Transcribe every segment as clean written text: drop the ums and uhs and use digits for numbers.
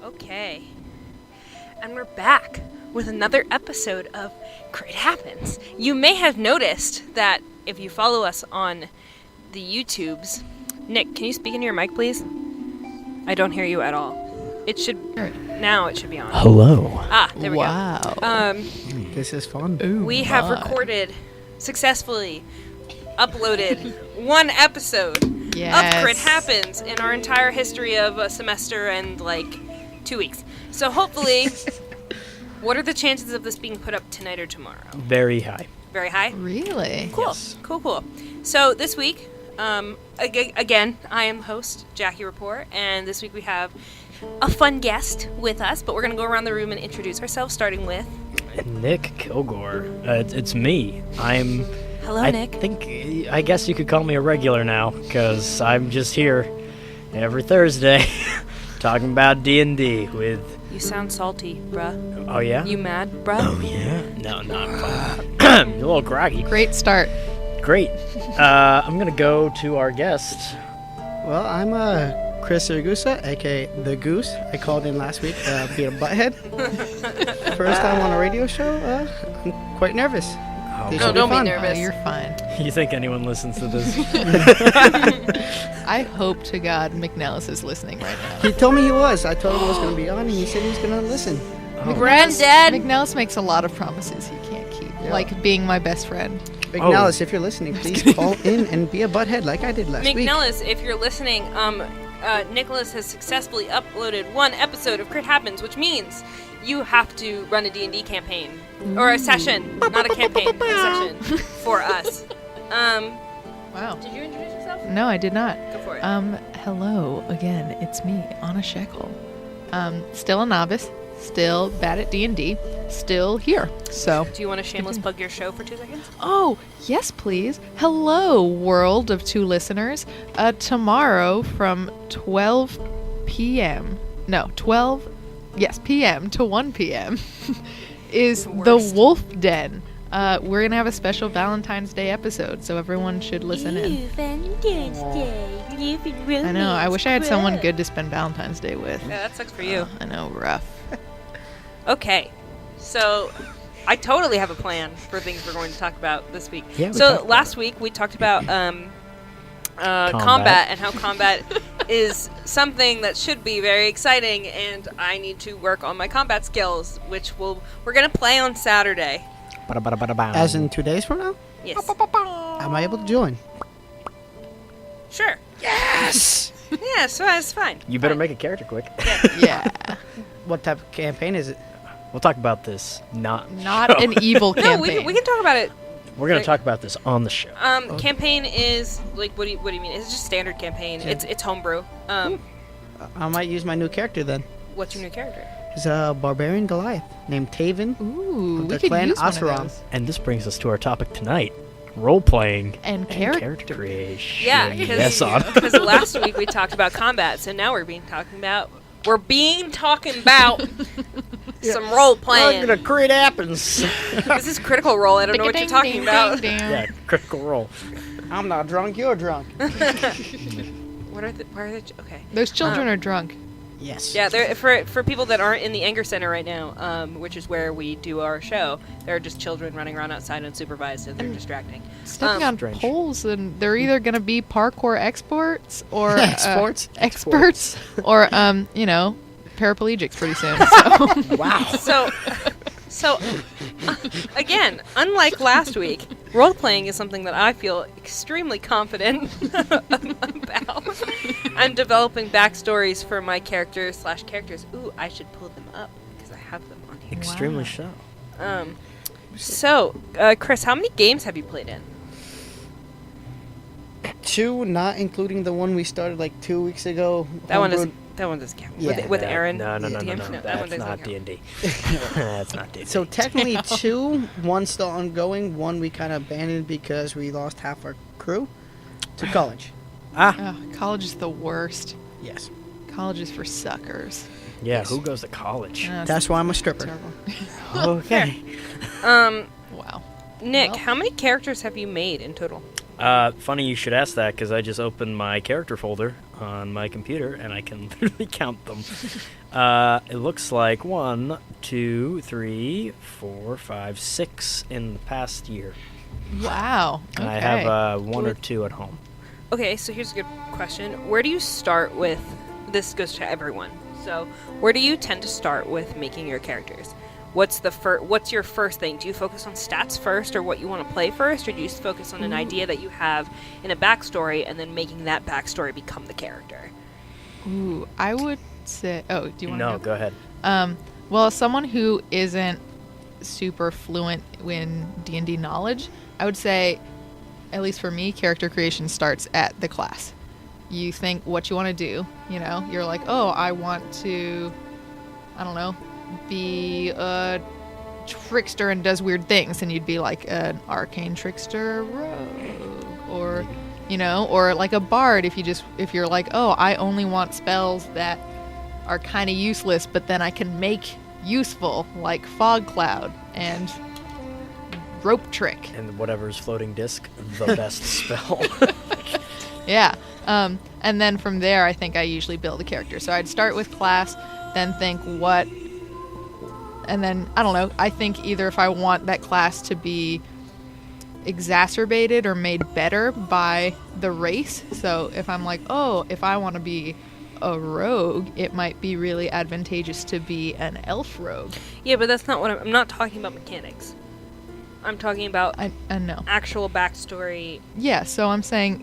Okay. And we're back with another episode of Crit Happens. You may have noticed that if you follow us on the YouTubes... Nick, can you speak into your mic, please? I don't hear you at all. It should... Now it should be on. Hello. Ah, there we go. This is fun. Ooh, we have recorded, successfully uploaded one episode of Crit Happens in our entire history of a semester and, 2 weeks. So hopefully... What are the chances of this being put up tonight or tomorrow? Very high. Very high? Really? Cool. Yes. Cool. So this week, again, I am the host, Jackie Rapport, and this week we have a fun guest with us, but we're going to go around the room and introduce ourselves, starting with... Nick Kilgore. It's me. Hello, Nick. I guess you could call me a regular now, because I'm just here every Thursday talking about D&D with... You sound salty, bruh. Oh, yeah? You mad, bruh? Oh, yeah? No, I'm fine. You're a little groggy. Great start. Great. I'm going to go to our guest. Well, I'm Chris Ragusa, a.k.a. The Goose. I called in last week being a butthead. First time on a radio show, I'm quite nervous. No, don't be nervous. Oh, you're fine. You think anyone listens to this? I hope to God McNellis is listening right now. He told me he was. I told him I was going to be on, and he said he was going to listen. Granddad! McNellis makes a lot of promises he can't keep, like being my best friend. McNellis, if you're listening, please call in and be a butthead like I did last week. McNellis, if you're listening, Nicholas has successfully uploaded one episode of Crit Happens, which means you have to run a D&D campaign. Or a session. Not a campaign, a session for us. Wow. Did you introduce yourself? No, I did not. Go for it. Hello again. It's me, Anna Shekel. Still a novice, still bad at D&D, still here. So. Do you want to shameless plug your show for 2 seconds? Oh, yes, please. Hello, world of 2 listeners. Tomorrow from 12 p.m. No, 12 p.m. to 1 p.m. is The Wolf Den. We're going to have a special Valentine's Day episode, so everyone should listen in. Valentine's Day. I know, I wish I had someone good to spend Valentine's Day with. Yeah, that sucks for you. I know, rough. Okay, so I totally have a plan for things we're going to talk about this week. Yeah, so last week we talked about combat and how combat is something that should be very exciting, and I need to work on my combat skills, which we're going to play on Saturday. As in 2 days from now? Yes. Am I able to join? Sure. Yes! Yeah, so that's fine. You better make a character quick. Yeah. What type of campaign is it? We'll talk about this not an evil campaign. No, we can talk about it. We're going to talk about this on the show. Campaign is, what do you mean? It's just standard campaign. Yeah. It's homebrew. I might use my new character then. What's your new character? He's a barbarian Goliath named Taven. Ooh, of we the could clan use one of Oseram. those. And this brings us to our topic tonight. Role-playing And character creation. Yeah, Yes, on. because last week we talked about combat, so now we're talking about some role playing. Welcome to Crit Happens. This is Critical Role. I don't know what you're talking about. Yeah, critical role. I'm not drunk, you're drunk. Why are they? Okay. Those children are drunk. Yes. Yeah, they're for people that aren't in the Anger Center right now, which is where we do our show. There are just children running around outside unsupervised, and they're distracting. Stepping on Strange. poles, and they're either going to be parkour experts or Experts, or paraplegics pretty soon. So. Wow. So again, unlike last week, role playing is something that I feel extremely confident about. I'm developing backstories for my characters. Ooh, I should pull them up because I have them on here. Extremely Wow. so. So, Chris, how many games have you played in? 2, not including the one we started 2 weeks ago. That one doesn't count. Yeah. With Aaron? No. that one That's doesn't not count. D&D. That's not D&D. So technically 2, one's still ongoing, one we kind of abandoned because we lost half our crew to college. College is the worst. Yes. College is for suckers. Yeah, who goes to college? That's why I'm a stripper. Terrible. Okay. Wow. Nick, Well. how many characters have you made in total? Funny you should ask that, because I just opened my character folder on my computer, and I can literally count them. It looks like 1, 2, 3, 4, 5, 6 in the past year. Wow. Okay. And I have 1 or 2 at home. Okay, so here's a good question. Where do you start with... This goes to everyone. So, where do you tend to start with making your characters? What's your first thing? Do you focus on stats first, or what you want to play first, or do you focus on an idea that you have in a backstory and then making that backstory become the character? Ooh, I would say... Oh, do you want to No, go ahead. Well, as someone who isn't super fluent in D&D knowledge, I would say, at least for me, character creation starts at the class. You think what you want to do, you know? You're like, oh, I want to, I don't know, be a trickster and does weird things, and you'd be like an arcane trickster rogue, or, you know, or like a bard if you're like, oh, I only want spells that are kind of useless, but then I can make useful, like fog cloud and rope trick. And whatever's floating disc, the best spell. Yeah. And then from there, I think I usually build a character. So I'd start with class, then think what, and then, I don't know, I think either if I want that class to be exacerbated or made better by the race. So if I'm like, oh, if I want to be a rogue, it might be really advantageous to be an elf rogue. Yeah, but that's not what I'm not talking about mechanics. I'm talking about I know. actual backstory. Yeah, so I'm saying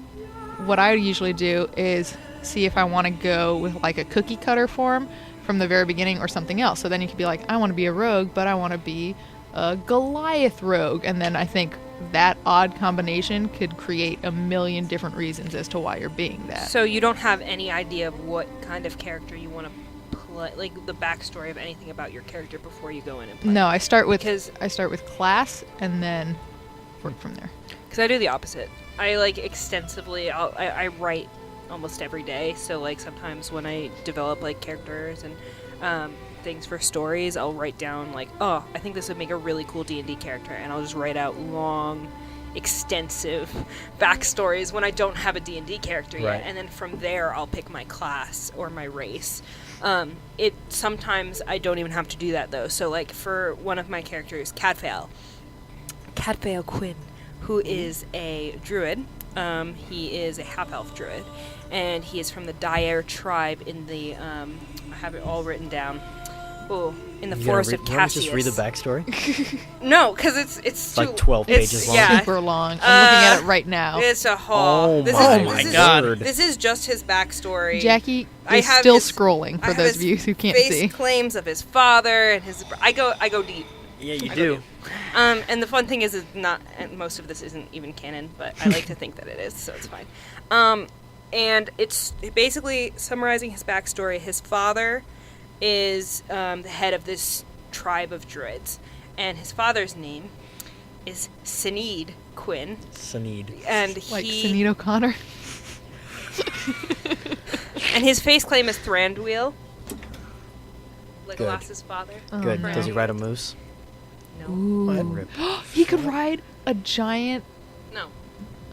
what I usually do is see if I want to go with like a cookie cutter form from the very beginning or something else. So then you could be like, I want to be a rogue, but I want to be a Goliath rogue. And then I think that odd combination could create a million different reasons as to why you're being that. So you don't have any idea of what kind of character you want to play, like the backstory of anything about your character before you go in and play? No, I start with class and then work from there. Because I do the opposite. I like extensively. I write almost every day. So like sometimes when I develop like characters and things for stories, I'll write down like, oh, I think this would make a really cool D&D character, and I'll just write out long, extensive backstories when I don't have a D&D character yet, and then from there I'll pick my class or my race. Sometimes I don't even have to do that though. So like for one of my characters, Cadfael Quinn, who is a druid. He is a half-elf druid, and he is from the Dyer tribe in the, I have it all written down. Oh, in the forest of Cassius. Just read the backstory? No, because it's like 12 pages long. Yeah. Super long. I'm looking at it right now. It's a whole. Oh my god! This is just his backstory. Jackie is still scrolling for those of you who can't face see. Claims of his father and his. I go deep. Yeah, you do. And the fun thing is not. And most of this isn't even canon, but I like to think that it is, so it's fine. And it's basically summarizing his backstory. His father is the head of this tribe of druids, and his father's name is Sinead Quinn. Sinead. And like Sinead O'Connor. And his face claim is Thranduil, Legolas's father. Oh, Good. no. Does he ride a moose? No. Ooh. He could ride a giant. No.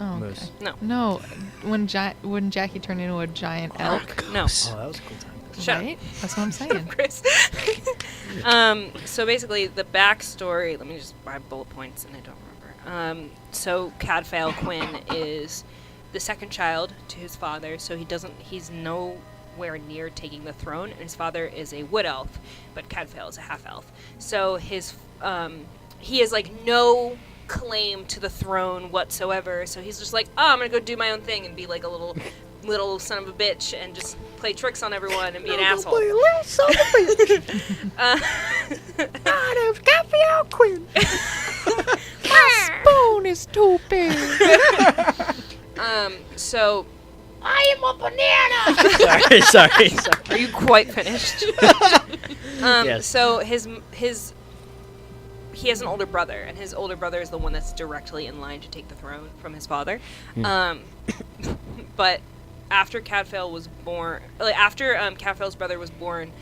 Oh, okay. Moose. No. No, when Jackie turned into a giant elk, No. Oh, that was a cool time. Shut right? That's what I'm saying. Chris. So basically, the backstory. Let me just buy bullet points, and I don't remember. So Cadfael Quinn is the second child to his father, so he's nowhere near taking the throne, and his father is a wood elf, but Cadfael is a half elf. So he has like no claim to the throne whatsoever. So he's just like, oh, I'm gonna go do my own thing and be like a little son of a bitch and just play tricks on everyone and be an asshole. Play a little son of a bitch. God of Cadfael Quinn. My spoon is too big. So I am a banana. sorry. are you quite finished? Yes. So he has an older brother, and his older brother is the one that's directly in line to take the throne from his father. But after Cadfael was born, Cadfael's brother was born,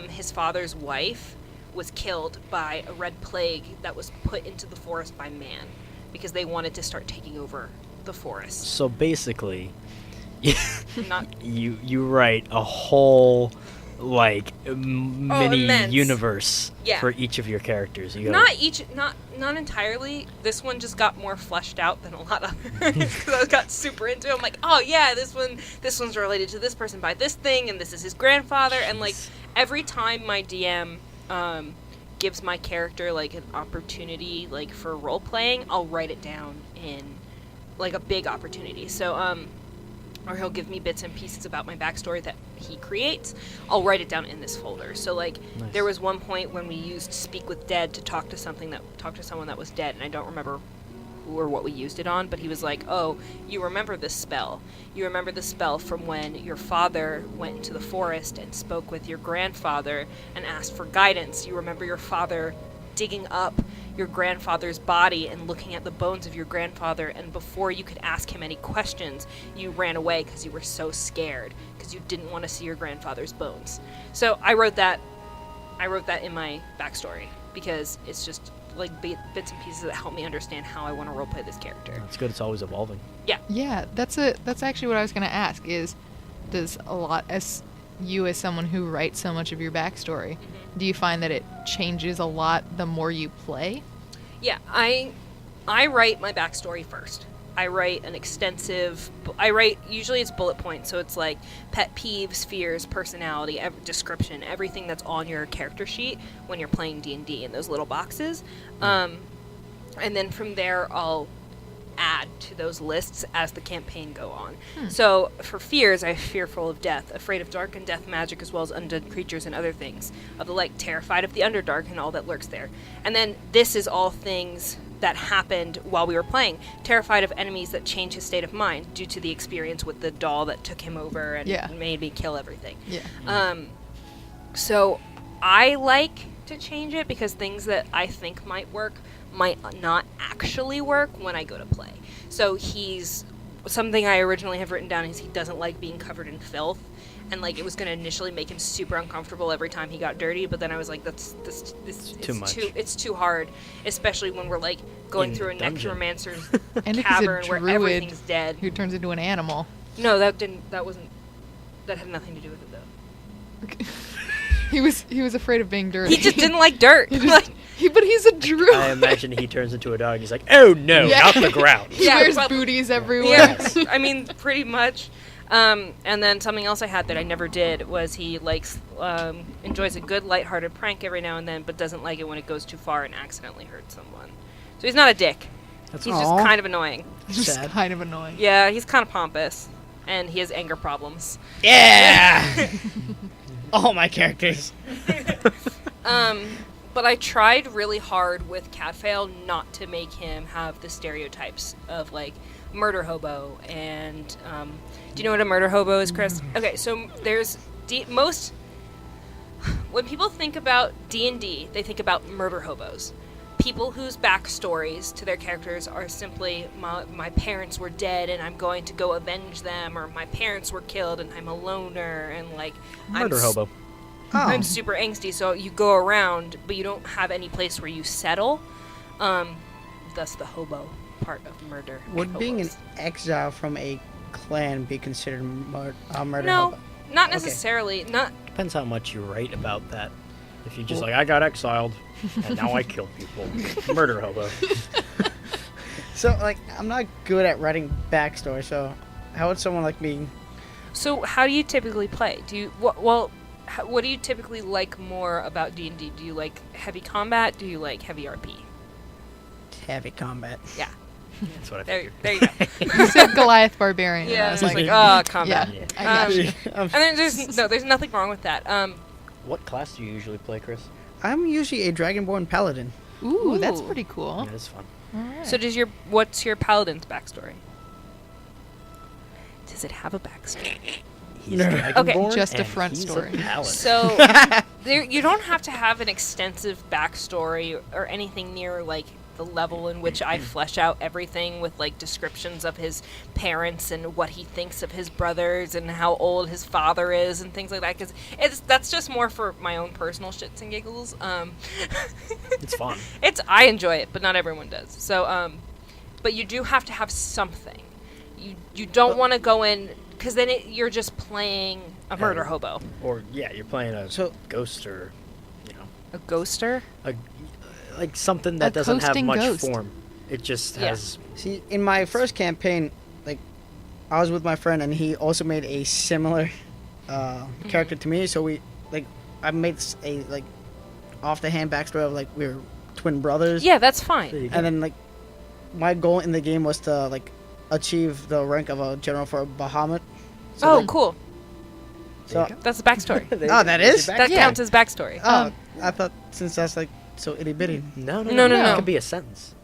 his father's wife was killed by a red plague that was put into the forest by man, because they wanted to start taking over the forest. So basically, Not you write a whole like mini immense. universe Yeah. for each of your characters. You not entirely. This one just got more fleshed out than a lot of because I got super into it. I'm like, oh yeah, this one's related to this person by this thing, and this is his grandfather. And like every time my DM gives my character like an opportunity like for role playing, I'll write it down in like a big opportunity. So or he'll give me bits and pieces about my backstory that he creates. I'll write it down in this folder. So like Nice. there was one point when we used Speak with Dead to talk to someone that was dead, and I don't remember who or what we used it on, but he was like, oh, you remember this spell. You remember the spell from when your father went into the forest and spoke with your grandfather and asked for guidance. You remember your father digging up your grandfather's body and looking at the bones of your grandfather, and before you could ask him any questions, you ran away because you were so scared because you didn't want to see your grandfather's bones. So I wrote that in my backstory because it's just like bits and pieces that help me understand how I want to roleplay this character. That's good. It's always evolving. Yeah, that's actually what I was going to ask is, does a lot, as you as someone who writes so much of your backstory, do you find that it changes a lot the more you play? Yeah, I write my backstory first. I write usually it's bullet points, so it's like pet peeves, fears, personality, description, everything that's on your character sheet when you're playing D&D in those little boxes. And then from there, I'll add to those lists as the campaign go on. So for fears, I'm fearful of death, afraid of dark and death magic as well as undead creatures and other things. Of the like, terrified of the Underdark and all that lurks there. And then this is all things that happened while we were playing. Terrified of enemies that change his state of mind due to the experience with the doll that took him over and made me kill everything. Yeah. So I like to change it because things that I think might work might not actually work when I go to play. So something I originally have written down is he doesn't like being covered in filth, and like it was going to initially make him super uncomfortable every time he got dirty, but then I was like, this too much. It's too hard, especially when we're like going In through a the dungeon. necromancer's And if cavern he's a where druid everything's dead. who turns into an animal. No, that had nothing to do with it though. He was afraid of being dirty. He just didn't like dirt. But he's a druid. I imagine he turns into a dog. And he's like, oh no, not the ground. He Yeah, wears well, booties everywhere. Yeah, I mean, pretty much. And then something else I had that I never did was he enjoys a good lighthearted prank every now and then, but doesn't like it when it goes too far and accidentally hurts someone. So he's not a dick. He's just Aw. kind of annoying. Just Sad. kind of annoying. Yeah, he's kind of pompous, and he has anger problems. Yeah. All my characters. But I tried really hard with Catfail not to make him have the stereotypes of like murder hobo and do you know what a murder hobo is, Chris? Okay, so there's when people think about D&D, they think about murder hobos. People whose backstories to their characters are simply my parents were dead and I'm going to go avenge them, or my parents were killed and I'm a loner, and like Murder hobo. I'm super angsty, so you go around, but you don't have any place where you settle. Thus the hobo part of murder. Would being an hobos. exile from a clan be considered murder No, hobo? not Okay. necessarily. Not Depends how much you write about that. If you just like, I got exiled, and now I kill people. Murder hobo. So, like, I'm not good at writing backstory, so how would someone like me... So how do you typically play? Do you what do you typically like more about D&D? Do you like heavy combat? Do you like heavy RP? heavy combat? Yeah. That's what I There figured. you go. You said Goliath Barbarian. and Yeah, I was it's like, like, combat. yeah, I got you. And then there's nothing wrong with that. What class do you usually play, Chris? I'm usually a Dragonborn Paladin. Ooh, that's Ooh. pretty cool. That is fun. All right. So what's your paladin's backstory? Does it have a backstory? He's Nerd. Dragonborn, Just a and front he's story. paladin. So you don't have to have an extensive backstory or anything near like the level in which I flesh out everything with like descriptions of his parents and what he thinks of his brothers and how old his father is and things like that, because that's just more for my own personal shits and giggles. It's fun. I enjoy it, but not everyone does. So but you do have to have something. You don't want to go in because then you're just playing a murder hobo. Or you're playing a So- ghost or A ghoster? like something that A doesn't have coasting much ghost. form. It just Yeah. has. See, in my first campaign, like, I was with my friend, and he also made a similar character to me. So I made a like off the hand backstory of like we were twin brothers. Yeah, that's There fine. you go. And then like my goal in the game was to like achieve the rank of a general for Bahamut. So, Oh, like, cool. so That's the backstory. There you Oh, go. that There's is? your That backstory. counts as backstory. oh, I thought since that's like so itty bitty. No. No. It could be a sentence.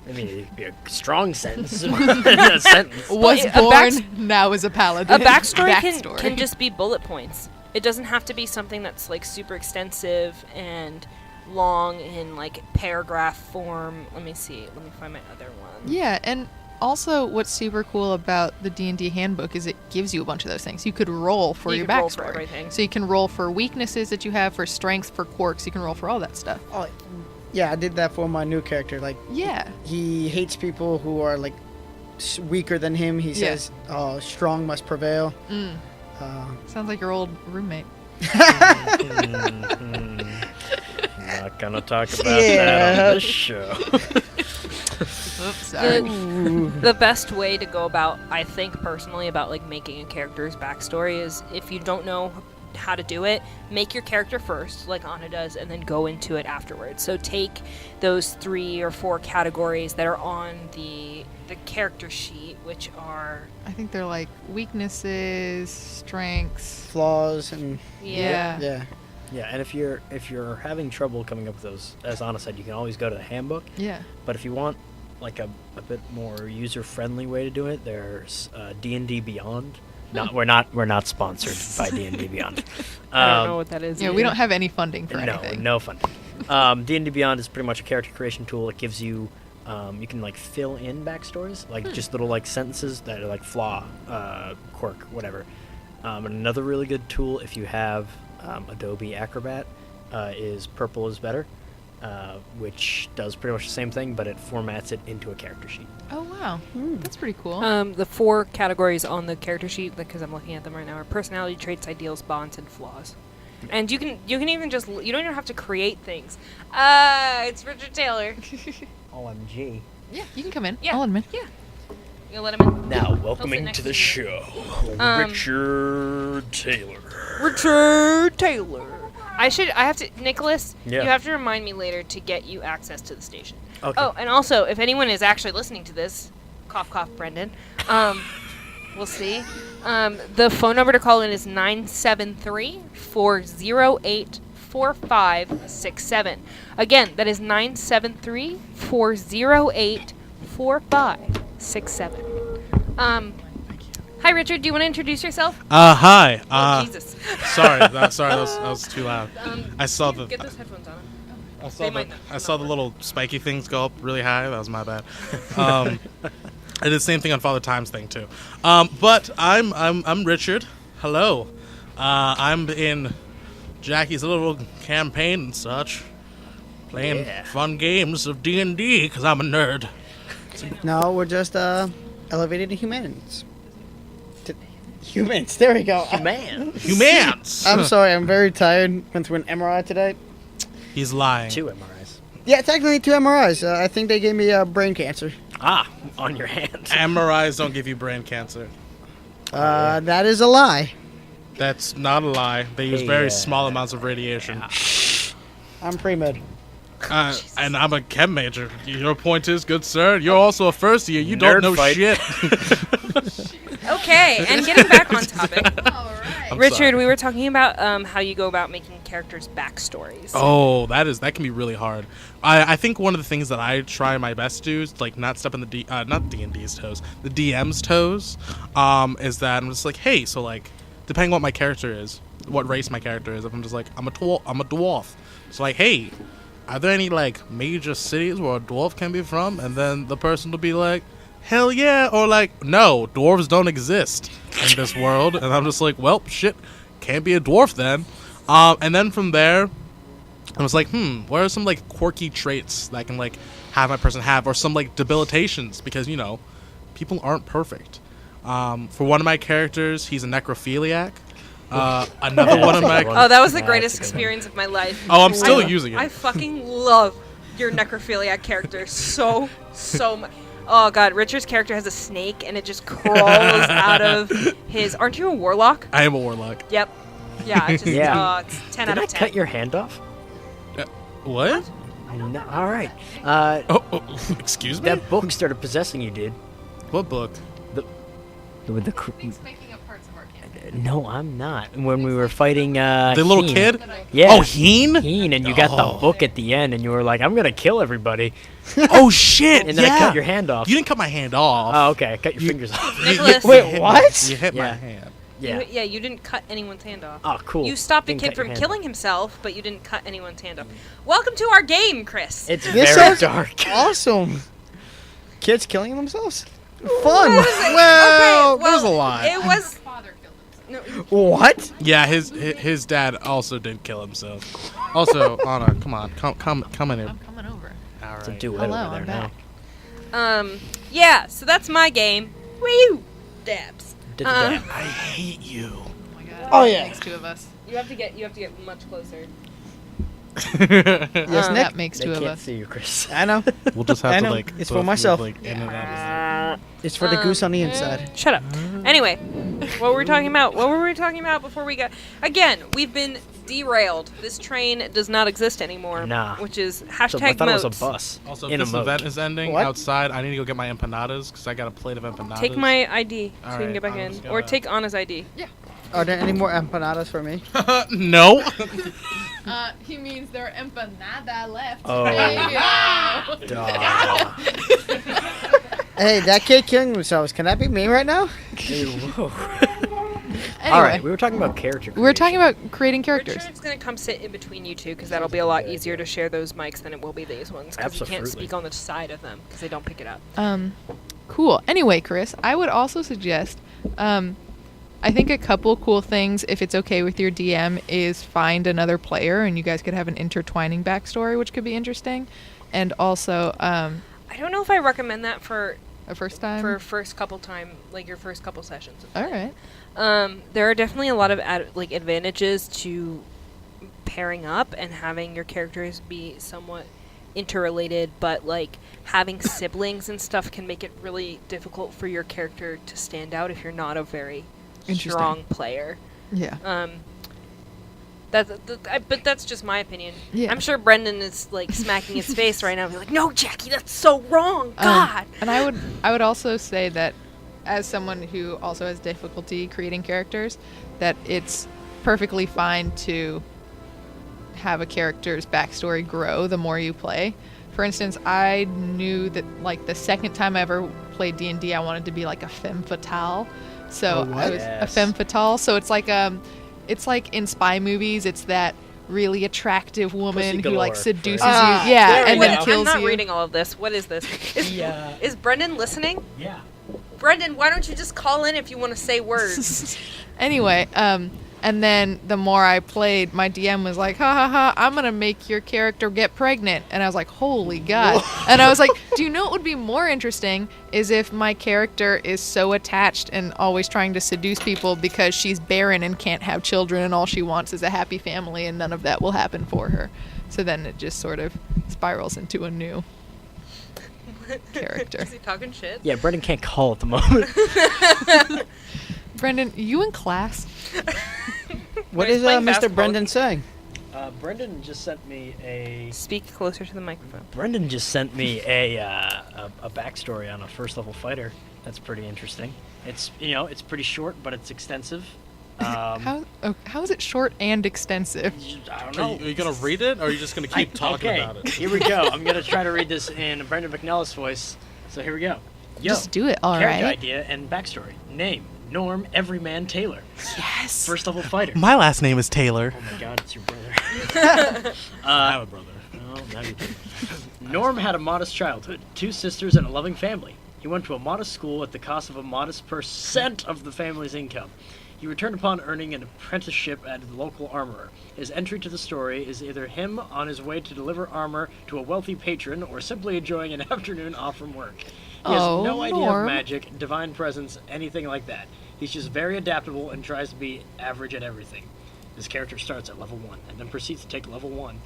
I mean, it'd be a strong sentence. A sentence. Was a born, backst- now is a paladin. A backstory Backstory. can just be bullet points. It doesn't have to be something that's like super extensive and long in like paragraph form. Let me see. Let me find my other one. Yeah, and also what's super cool about the D&D handbook is it gives you a bunch of those things. You could roll for You your could roll backstory. for everything. So you can roll for weaknesses that you have, for strengths, for quirks. You can roll for all that stuff. Oh, yeah, I did that for my new character. Like Yeah. he hates people who are like weaker than him. He Yeah. says, strong must prevail." Mm. Sounds like your old roommate. Not gonna talk about that on this show. Oops, sorry. The best way to go about, I think personally, about like making a character's backstory is if you don't know how to do it, make your character first, like Anna does, and then go into it afterwards. So take those 3 or 4 categories that are on the character sheet, which are I think they're like weaknesses, strengths. Flaws and Yeah. yeah. Yeah, and if you're having trouble coming up with those, as Anna said, you can always go to the handbook. Yeah. But if you want like a bit more user-friendly way to do it, there's D&D Beyond. No, we're not sponsored by D&D Beyond. I don't know what that is. Yeah, we don't have any funding for anything. No funding. D&D Beyond is pretty much a character creation tool. It gives you you can like fill in backstories, like just little like sentences that are like flaw, quirk, whatever. And another really good tool if you have Adobe Acrobat is Purple is Better, which does pretty much the same thing, but it formats it into a character sheet. Oh wow, that's pretty cool. The 4 categories on the character sheet, because I'm looking at them right now, are personality traits, ideals, bonds, and flaws. And you can even just you don't even have to create things. It's Richard Taylor. OMG. Yeah, you can come in. Yeah. I'll admit. Yeah. You let him in. Now, sit welcoming next to to the you. show, Richard Taylor. Richard Taylor. I have to, Nicholas, Yeah. you have to remind me later to get you access to the station. Okay. Oh, and also, if anyone is actually listening to this, cough, cough, Brendan, we'll see. The phone number to call in is 973-408-4567. Again, that is 973-408-4567. Hi, Richard. Do you want to introduce yourself? Hi. Oh, Jesus. Sorry, that was too loud. I saw the Get those headphones on. I saw They the might not- I saw the little spiky things go up really high. That was my bad. I did the same thing on Father Time's thing too. But I'm Richard. Hello. I'm in Jackie's little campaign and such, playing fun games of D&D because I'm a nerd. No, we're just elevated to humans. Humans. There we go. Man. Humans. I'm sorry. I'm very tired. Went through an MRI today. He's lying. 2 MRIs. Yeah, technically 2 MRIs. I think they gave me brain cancer. On your hand. MRIs don't give you brain cancer. That is a lie. That's not a lie. They use Hey, very small amounts of radiation. I'm pre-med. And I'm a chem major. Your point is, good sir, you're also a first year. You don't Nerd know fight. shit. Okay, and getting back on topic. I'm Richard, sorry. we were talking about how you go about making characters' backstories. Oh, that can be really hard. I think one of the things that I try my best to do is like not step on the not D&D's toes, the DM's toes. Is that I'm just like, hey, so like, depending what my character is, what race my character is, if I'm just like, I'm a dwarf. So like, hey, are there any like major cities where a dwarf can be from? And then the person will be like, hell yeah, or like, no, dwarves don't exist in this world. And I'm just like, well, shit, can't be a dwarf then. And then from there, I was like, what are some like quirky traits that I can like have my person have, or some like debilitations, because people aren't perfect. For one of my characters, he's a necrophiliac. Another one of my... Oh, that was the That's greatest a good one. experience of my life. Oh, I'm still using it. I fucking love your necrophiliac character so much. Oh god, Richard's character has a snake and it just crawls out of his... Aren't you a warlock? I am a warlock. Yep. Yeah, it's just, Yeah. it's 10 Did out I of 10. cut your hand off? What? No, all right. Excuse me? That book started possessing you, dude. What book? With the He's making up parts of our campaign. no, I'm not. When we were fighting The little Heen. kid? Yeah. Oh, Heen? Heen, and you got the book at the end, and you were like, "I'm gonna kill everybody," Oh, shit. and then yeah. I cut your hand off. You didn't cut my hand off. Oh, okay. I cut your fingers off. Nicholas. Wait, what? You hit my Yeah. hand. Yeah. You didn't cut anyone's hand off. Oh, cool. You stopped a Didn't kid cut your from hand killing himself, but you didn't cut anyone's hand off. Welcome to our game, Chris. It's This very sounds dark. Awesome. Kids killing themselves? Fun. Well, okay, there's a lot. It was... Father killed himself. No, What? Yeah, his dad also did kill himself. Also, Anna, come on, come in here. I'm coming over. All It's a right. duet Hello, over there I'm now. back. yeah, so that's my game. Woo! Dabs. Did the dab. I hate you. Oh my god. Oh, yeah. Makes two of us. You have to get much closer. Yes, Nick? That makes They two of can't us. see you, Chris. I know. We'll just have I to know. like. It's for both myself. move, like, in and out. It's for the goose on the inside. Shut up. Anyway, what were we talking about? What were we talking about before we got... Again, we've been derailed. This train does not exist anymore. Nah. Which is So hashtag I thought it was moats. a bus. Also, in if a this moat. event is ending What? outside, I need to go get my empanadas because I got a plate of empanadas. Take my ID so we can Alright, get back I'm in. just Or gonna- take Anna's ID. Are there any more empanadas for me? No. He means there are empanada left. Oh. Hey, Duh. Hey, that kid killing themselves. Can that be me right now? Hey, whoa. Anyway, All right, we were talking about character. we're talking creation. about creating characters. Richard's going to come sit in between you two because that'll be a lot easier to share those mics than it will be these ones because you can't Absolutely. speak on the side of them because they don't pick it up. Cool. Anyway, Chris, I would also suggest, I think a couple cool things, if it's okay with your DM, is find another player and you guys could have an intertwining backstory, which could be interesting. And also, I don't know if I recommend that for a first time. first couple your first couple sessions. Of All play. right. There are definitely a lot of advantages to pairing up and having your characters be somewhat interrelated, but like having siblings and stuff can make it really difficult for your character to stand out if you're not a very Interesting. strong player. Yeah. But that's just my opinion. Yeah. I'm sure Brendan is like smacking his face right now, and be like, "No, Jackie, that's so wrong. God." And I would also say that as someone who also has difficulty creating characters, that it's perfectly fine to have a character's backstory grow the more you play. For instance, I knew that like the second time I ever played D&D, I wanted to be like a femme fatale. So A what? I was a femme fatale. So it's like in spy movies, it's that really attractive woman who like galore, seduces right? you, yeah, there we and go. then kills I'm not you. reading all of this. What is this? Yeah. Is Brendan listening? Yeah. Brendan, why don't you just call in if you want to say words? Anyway, and then the more I played, my DM was like, ha ha ha, I'm going to make your character get pregnant. And I was like, holy God. And I was like, do you know what would be more interesting is if my character is so attached and always trying to seduce people because she's barren and can't have children and all she wants is a happy family and none of that will happen for her. So then it just sort of spirals into a new character. Is he talking shit? Yeah, Brendan can't call at the moment. Brendan, you in class? What He's is playing Mr. basketball. Brendan saying? Brendan just sent me a. Speak closer to the microphone. Brendan just sent me a backstory on a first level fighter. That's pretty interesting. It's it's pretty short, but it's extensive. How is it short and extensive? I don't Are know. you gonna read it, or are you just gonna keep talking okay, about it? Here we go. I'm gonna try to read this in Brendan McNellis voice. So here we go. Yo, Just do it, all character right? idea and backstory. Name: Norm Everyman Taylor. Yes. First level fighter. My last name is Taylor. Oh my God, it's your brother. I have a brother. Oh, now you do. Norm had a modest childhood, 2 sisters, and a loving family. He went to a modest school at the cost of a modest % of the family's income. He returned upon earning an apprenticeship at the local armorer. His entry to the story is either him on his way to deliver armor to a wealthy patron or simply enjoying an afternoon off from work. He has Oh, no idea Norm. of magic, divine presence, anything like that. He's just very adaptable and tries to be average at everything. His character starts at level 1 and then proceeds to take level 1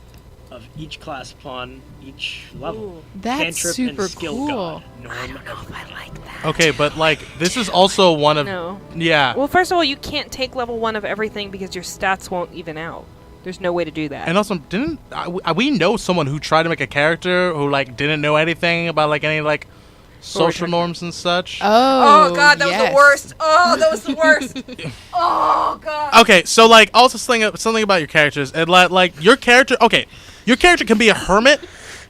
of each class upon each level. Ooh. That's Cantrip super and skill cool. God. Norm I don't know if I everything. like that. Okay, but like this is also one of No. yeah. Well, first of all, you can't take level 1 of everything because your stats won't even out. There's no way to do that. And also, didn't we know someone who tried to make a character who like didn't know anything about like any like social norms and such? Oh, God, that was yes. the worst. Oh, that was the worst. Oh, God. Okay, so like also something about your characters and like your character. Okay, your character can be a hermit.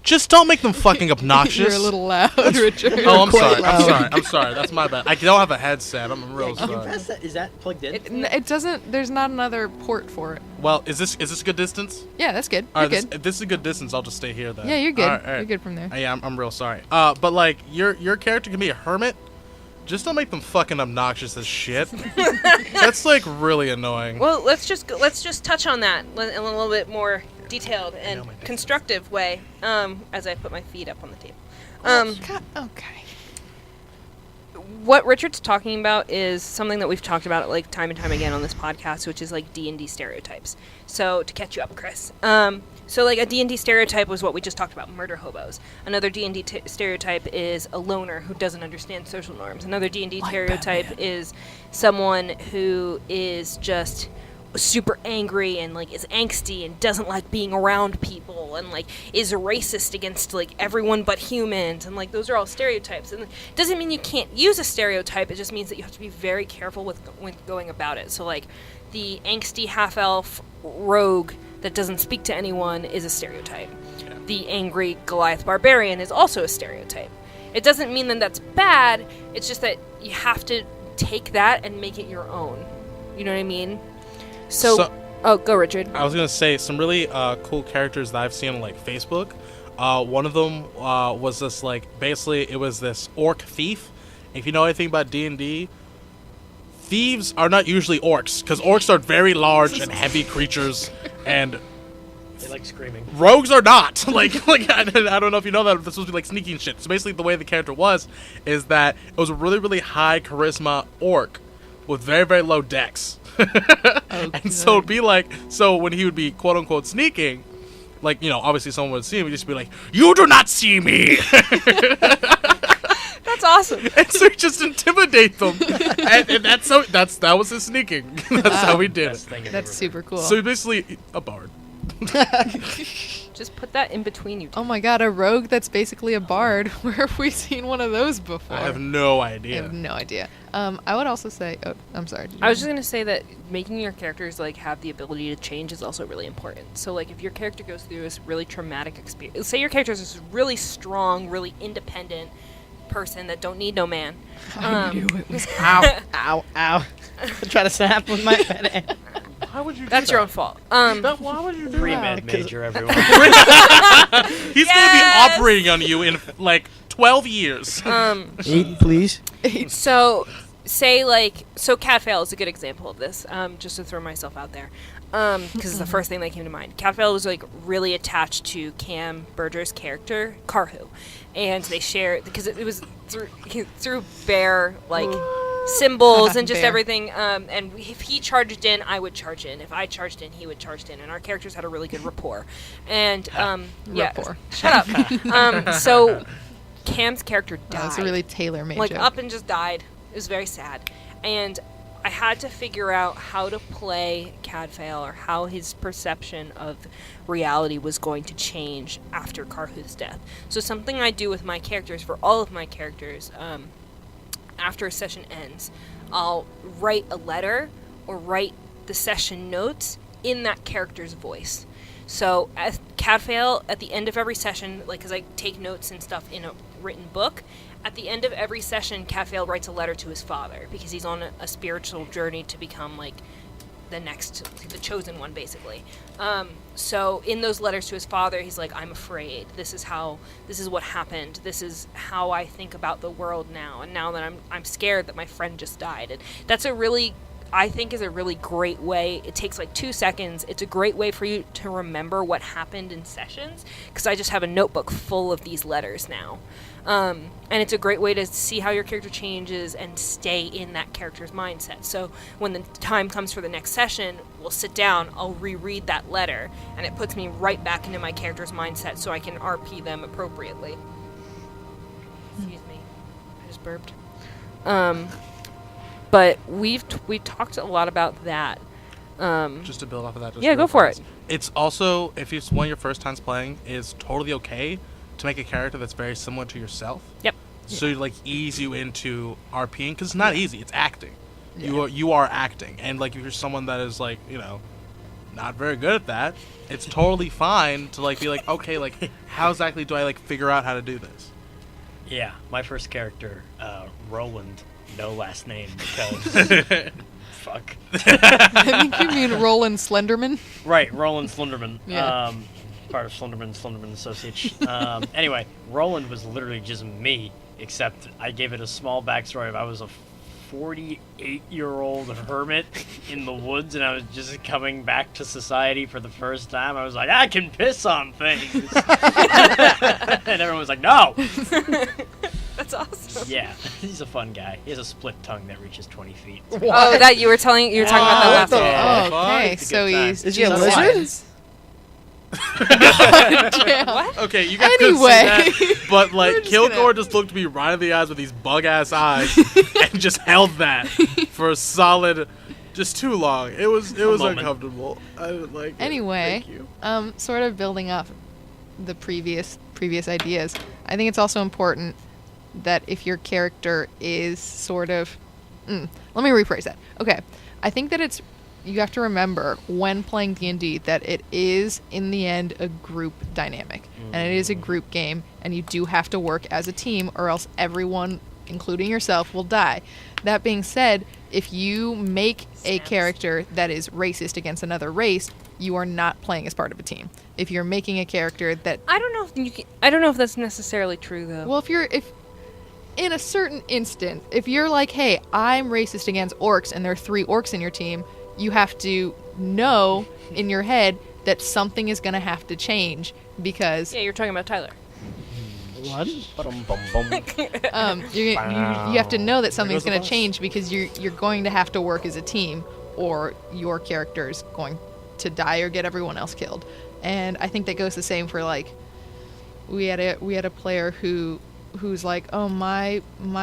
Just don't make them fucking obnoxious. You're a little loud, Richard. Oh, I'm quite sorry. loud. I'm sorry. That's my bad. I don't have a headset. I'm real You can sorry. press that. Is that plugged in? It doesn't. There's not another port for it. Well, is this a good distance? Yeah, that's good. All You're right, good. if this is a good distance, I'll just stay here then. Yeah, you're good. All right, all right. You're good from there. Yeah, I'm real sorry. But like your character can be a hermit. Just don't make them fucking obnoxious as shit. That's like really annoying. Well, let's just touch on that in a little bit more detailed and constructive way as I put my feet up on the table. Okay. What Richard's talking about is something that we've talked about like time and time again on this podcast, which is like D&D stereotypes. So to catch you up, Chris. So like a D&D stereotype was what we just talked about, murder hobos. Another D&D stereotype is a loner who doesn't understand social norms. Another D&D stereotype is someone who is just super angry and like is angsty and doesn't like being around people and like is racist against like everyone but humans, and like those are all stereotypes. And it doesn't mean you can't use a stereotype, it just means that you have to be very careful with going about it. So like the angsty half-elf rogue that doesn't speak to anyone is a stereotype. The angry Goliath barbarian is also a stereotype. It doesn't mean that that's bad, it's just that you have to take that and make it your own. You know what I mean? So oh, go, Richard. I was gonna say some really cool characters that I've seen on like Facebook. One of them was this like basically it was this orc thief. If you know anything about D&D, thieves are not usually orcs because orcs are very large and heavy creatures, and They like screaming. rogues are not. like I don't know if you know that, but this supposed to be like sneaking shit. So basically, the way the character was is that it was a really really high charisma orc with very very low dex. And so it'd be like, so when he would be quote unquote sneaking, like, you know, obviously someone would see him, he'd just be like, "You do not see me." That's awesome. And so he just intimidate them. and that was his sneaking. That's how he did Best it. thing I've That's ever super cool. So basically a bard. Just put that in between you two. Oh my god, a rogue that's basically a bard. Where have we seen one of those before? I have no I idea. have no idea. I would also say, oh, I'm sorry. I was just gonna say that making your characters like have the ability to change is also really important. So like if your character goes through this really traumatic experience, say your character is this really strong, really independent person that don't need no man. I knew it was Ow, ow, ow. I try to snap with my pen. Why would you do That's that? your own fault. Why would you do Pre-med Wow, 'cause- major, everyone. He's gonna be Yes! operating on you in like 12 years. 8, please. So say like Catfail is a good example of this. Just to throw myself out there, because it's the first thing that came to mind. Catfail was like really attached to Cam Berger's character Karhu, and they share because it was through bear like symbols and just Bear. everything. And if he charged in, I would charge in. If I charged in, he would charge in, and our characters had a really good rapport. And yeah, Rapport. shut up. So Cam's character died. That's a really tailor-made like joke. up and just died. It was very sad, and I had to figure out how to play Cadfael, or how his perception of reality was going to change after Karhu's death. So something I do with my characters, for all of my characters, after a session ends, I'll write a letter or write the session notes in that character's voice. So as Cadfael, at the end of every session, like, because I take notes and stuff in a written book, at the end of every session, Cadfael writes a letter to his father, because he's on a spiritual journey to become, like, the chosen one, basically. So in those letters to his father, he's like, "I'm afraid. This is what happened. This is how I think about the world now. And now that I'm scared that my friend just died." And that's a really I think is a really great way. It takes like 2 seconds. It's a great way for you to remember what happened in sessions, because I just have a notebook full of these letters now. And it's a great way to see how your character changes and stay in that character's mindset. So when the time comes for the next session, we'll sit down, I'll reread that letter, and it puts me right back into my character's mindset so I can RP them appropriately. Excuse me. I just burped. But we talked a lot about that. Just to build off of that. Yeah, go for it. It's also, if it's one of your first times playing, it's totally okay to make a character that's very similar to yourself. Yep. So like ease you into RPing, because it's not easy. It's acting. Yeah. You are acting, and like if you're someone that is like not very good at that, it's totally fine to like be like, okay, like how exactly do I like figure out how to do this? Yeah, my first character, Roland, no last name because fuck. I think you mean Roland Slenderman. Right, Roland Slenderman. Yeah. Part of Slenderman Associates. Anyway, Roland was literally just me, except I gave it a small backstory of I was a 48-year-old hermit in the woods, and I was just coming back to society for the first time. I was like, I can piss on things. And everyone was like, no. That's awesome. Yeah, he's a fun guy. He has a split tongue that reaches 20 feet. Oh, that you were talking about that last the- time. Oh, okay, It's a so good time. he's Is he a just lizard? Yeah. What? Okay, you guys Anyway. couldn't see that, but like We're just Kilgore gonna- just looked me right in the eyes with these bug-ass eyes and just held that for a solid, just too long. It was moment. uncomfortable. I didn't like it. Anyway, Thank you. sort of building off the previous ideas, I think it's also important that if your character is sort of... let me rephrase that. Okay, I think that you have to remember when playing D&D that it is, in the end, a group dynamic. And it is a group game, and you do have to work as a team, or else everyone, including yourself, will die. That being said, if you make a character that is racist against another race, you are not playing as part of a team. If you're making a character that... I don't know if that's necessarily true though. Well, if in a certain instant, if you're like, hey, I'm racist against orcs, and there are 3 orcs in your team, you have to know in your head that something is going to have to change because Yeah, you're talking about Tyler. What? you have to know that something's goes the going to bus. change because you're going to have to work as a team, or your character is going to die or get everyone else killed. And I think that goes the same for like we had a player who's like, oh, my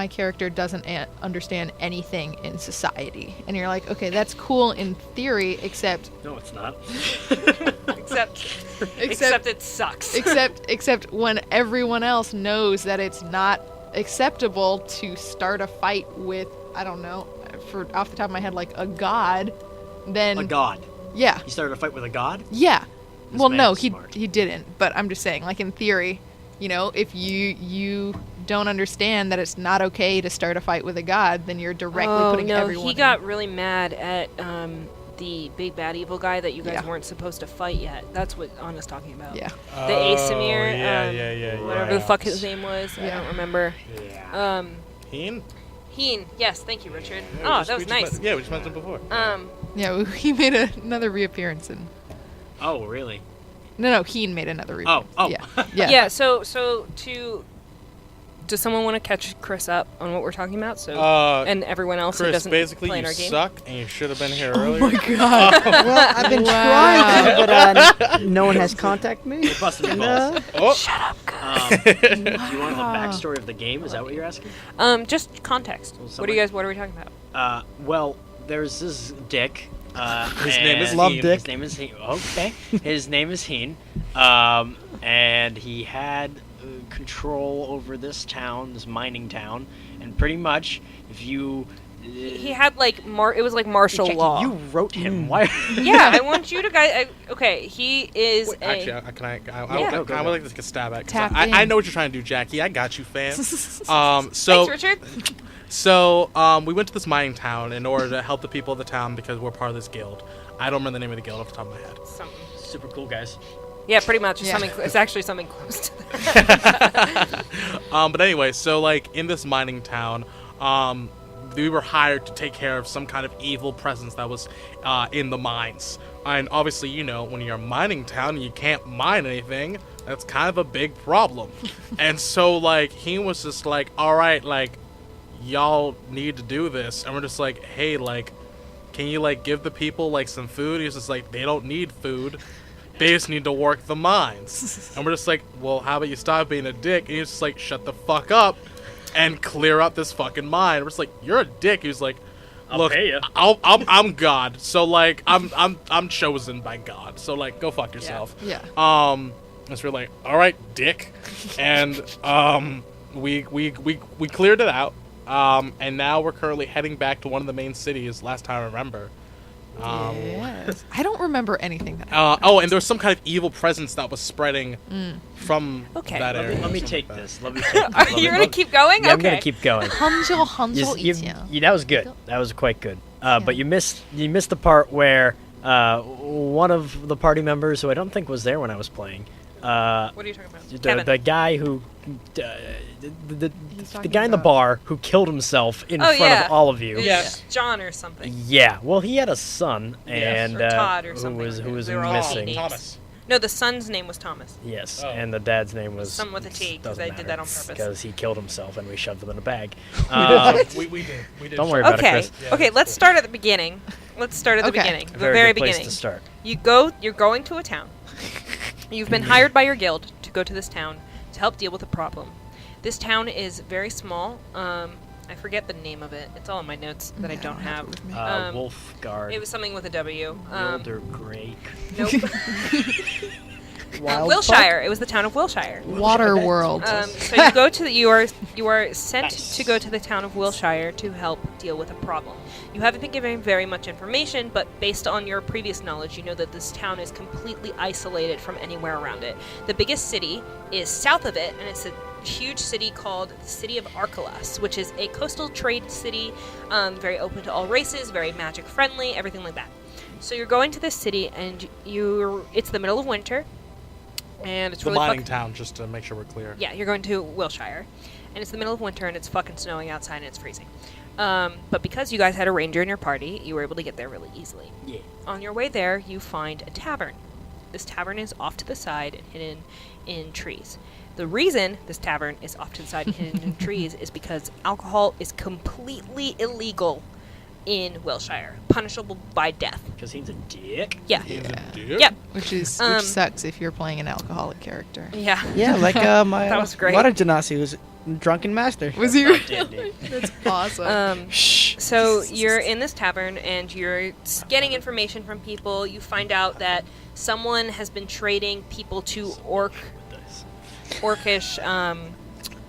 character doesn't understand anything in society, and you're like, okay, that's cool in theory, except No, it's not. Except it sucks. except when everyone else knows that it's not acceptable to start a fight with, I don't know, for off the top of my head, like a god, then A god. yeah, He started a fight with a god? yeah. This Well, man's no, smart. he didn't, but I'm just saying, like in theory, if you don't understand that it's not okay to start a fight with a god, then you're directly putting everyone. He got really mad at the big bad evil guy that you guys Yeah. weren't supposed to fight yet. That's what Anna's talking about. Yeah. The Asimir, Yeah. whatever the fuck his name was. I Yeah. don't remember. Yeah. Heen? Heen. Yes, thank you, Richard. Yeah, Oh, that was nice. Yeah, we just mentioned before. Yeah, he made another reappearance in. Oh, really? No, Heen made another reappearance. Oh. Yeah. Yeah. So does someone want to catch Chris up on what we're talking about? So and everyone else who Chris, doesn't basically, play in you our game. suck, and you should have been here earlier. Oh my god. Well, I've been Wow. trying to, but no one has contacted me. It busted my balls. Oh, Shut up, Do you want the backstory of the game? Is that what you're asking? Just context. Well, What are we talking about? Well, there's this dick. His name is and Love he- Dick. His name is Heen. Okay. His name is Heen. And he had control over this town, this mining town, and pretty much, if you... He had like it was like martial Jackie, law. you wrote him. Why? Yeah, I want you to guys. Okay, he is Wait, actually, I Yeah. would like to take a stab at it. 'Cause Tap I in. know what you're trying to do, Jackie. I got you, fam. Thanks, Richard. So we went to this mining town in order to help the people of the town because we're part of this guild. I don't remember the name of the guild off the top of my head. Something. Super cool, guys. Yeah, pretty much. Yeah. It's actually something close to that. But anyway, so like in this mining town, we were hired to take care of some kind of evil presence that was in the mines. And obviously, you know, when you're a mining town and you can't mine anything, that's kind of a big problem. And so, like, he was just like, all right, like, y'all need to do this. And we're just like, hey, like, can you, like, give the people, like, some food? He's just like, they don't need food. They just need to work the mines. And we're just like, well, how about you stop being a dick? And he's just like, shut the fuck up and clear up this fucking mine. We're just like, you're a dick. He was like, look, pay ya. I'm God. So, like, I'm chosen by God. So, like, go fuck yourself. Yeah. And so we're like, all right, dick. And we cleared it out. And now we're currently heading back to one of the main cities, last time I remember. Yes. I don't remember anything that happened. And there was some kind of evil presence that was spreading from Okay. that area. Let me or take something like this. Let me take Are you gonna keep going? Yeah, I'm Okay. gonna keep going. That was good. That was quite good. But you missed the part where one of the party members, who I don't think was there when I was playing, What are you talking about? Kevin. the guy who the guy in the about- bar who killed himself in front yeah. of all of you. It was Yes. John or something. Yeah. Well, he had a son, and Or Todd or who something. was They were all missing. names. Thomas. No, the son's name was Thomas. Yes, Oh. and the dad's name was Some with a T, 'cause doesn't I did that on matter, purpose. because he killed himself and we shoved him in a bag. We did. Don't worry about it, Okay. Chris. Yeah, Okay, that's let's cool. start at the beginning. Let's start at the Okay. beginning. The Very very good place beginning. to start. You're going to a town. You've been hired by your guild to go to this town to help deal with a problem. This town is very small. I forget the name of it. It's all in my notes that I don't have. with me. Wolfguard. It was something with a W. Wilder Grake. Nope. Wild Wilshire. It was the town of Wilshire. Water World. So you go to you are sent to go to the town of Wilshire to help deal with a problem. You haven't been given very much information, but based on your previous knowledge, you know that this town is completely isolated from anywhere around it. The biggest city is south of it, and it's a huge city called the City of Arcalas, which is a coastal trade city, very open to all races, very magic friendly, everything like that. So you're going to this city, and it's the middle of winter. And it's The really mining town, just to make sure we're clear. Yeah, you're going to Wilshire, and it's the middle of winter, and it's fucking snowing outside, and it's freezing. But because you guys had a ranger in your party, you were able to get there really easily. Yeah. On your way there, you find a tavern. This tavern is off to the side and hidden in trees. The reason this tavern is off to the side and hidden in trees is because alcohol is completely illegal in Wilshire, punishable by death. Because he's a dick. Yeah. Dude. Yep. which um, sucks if you're playing an alcoholic character. Yeah. Yeah, like my That was great. water genasi was drunken master. Was he Not dead, really? dude. That's awesome. Shh. So you're in this tavern and you're getting information from people. You find out that someone has been trading people to orcish,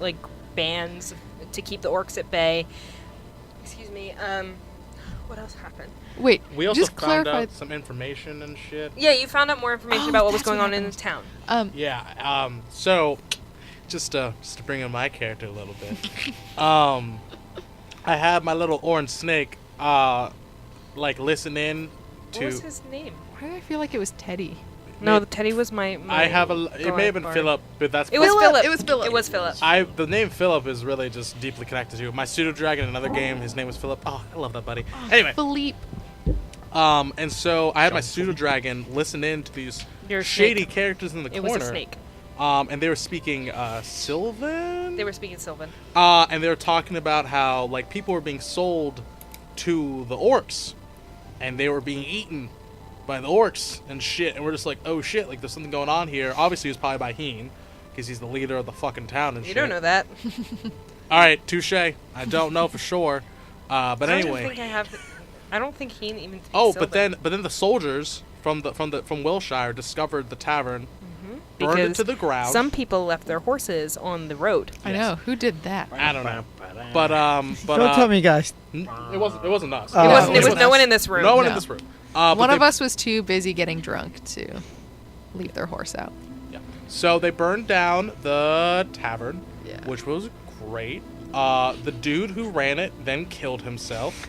like bands to keep the orcs at bay. Excuse me. What else happened? Wait, We also just found clarify. out some information and shit. Yeah, you found out more information Oh, about what was that's going what on in happened. the town. Yeah. So, just to bring in my character a little bit, I had my little orange snake, like listen in to. What was his name? Why do I feel like it was Teddy? No, the Teddy was my. I have a. It may have been Bard. Philip, but that's. It was Philip, Philip. it was Philip. It was Philip. The name Philip is really just deeply connected to my pseudo dragon in another game. His name was Philip. Oh, I love that buddy. Anyway, Philippe. and so I had my pseudo dragon listen in to these Your shady snake. characters in the It corner. was a snake. And they were speaking Sylvan. They were speaking Sylvan. And they were talking about how like people were being sold to the orcs, and they were being eaten by the orcs and shit. And we're just like, oh shit, like there's something going on here. Obviously, it was probably by Heen, because he's the leader of the fucking town and You shit. don't know that. All right, touche. I don't know for sure. But I don't anyway. think I have. I don't think he even. speaks Oh, Sylvan. but then the soldiers from Wilshire discovered the tavern, burned it Because to the ground. some people left their horses on the road. I know. Who did that? I don't know. But Don't tell me, guys. it wasn't us. Oh. It wasn't. It was wasn't no us. one in this room. No one in No. this room. But One of they- us was too busy getting drunk to leave their horse out. Yeah. So they burned down the tavern, Yeah. which was great. The dude who ran it then killed himself.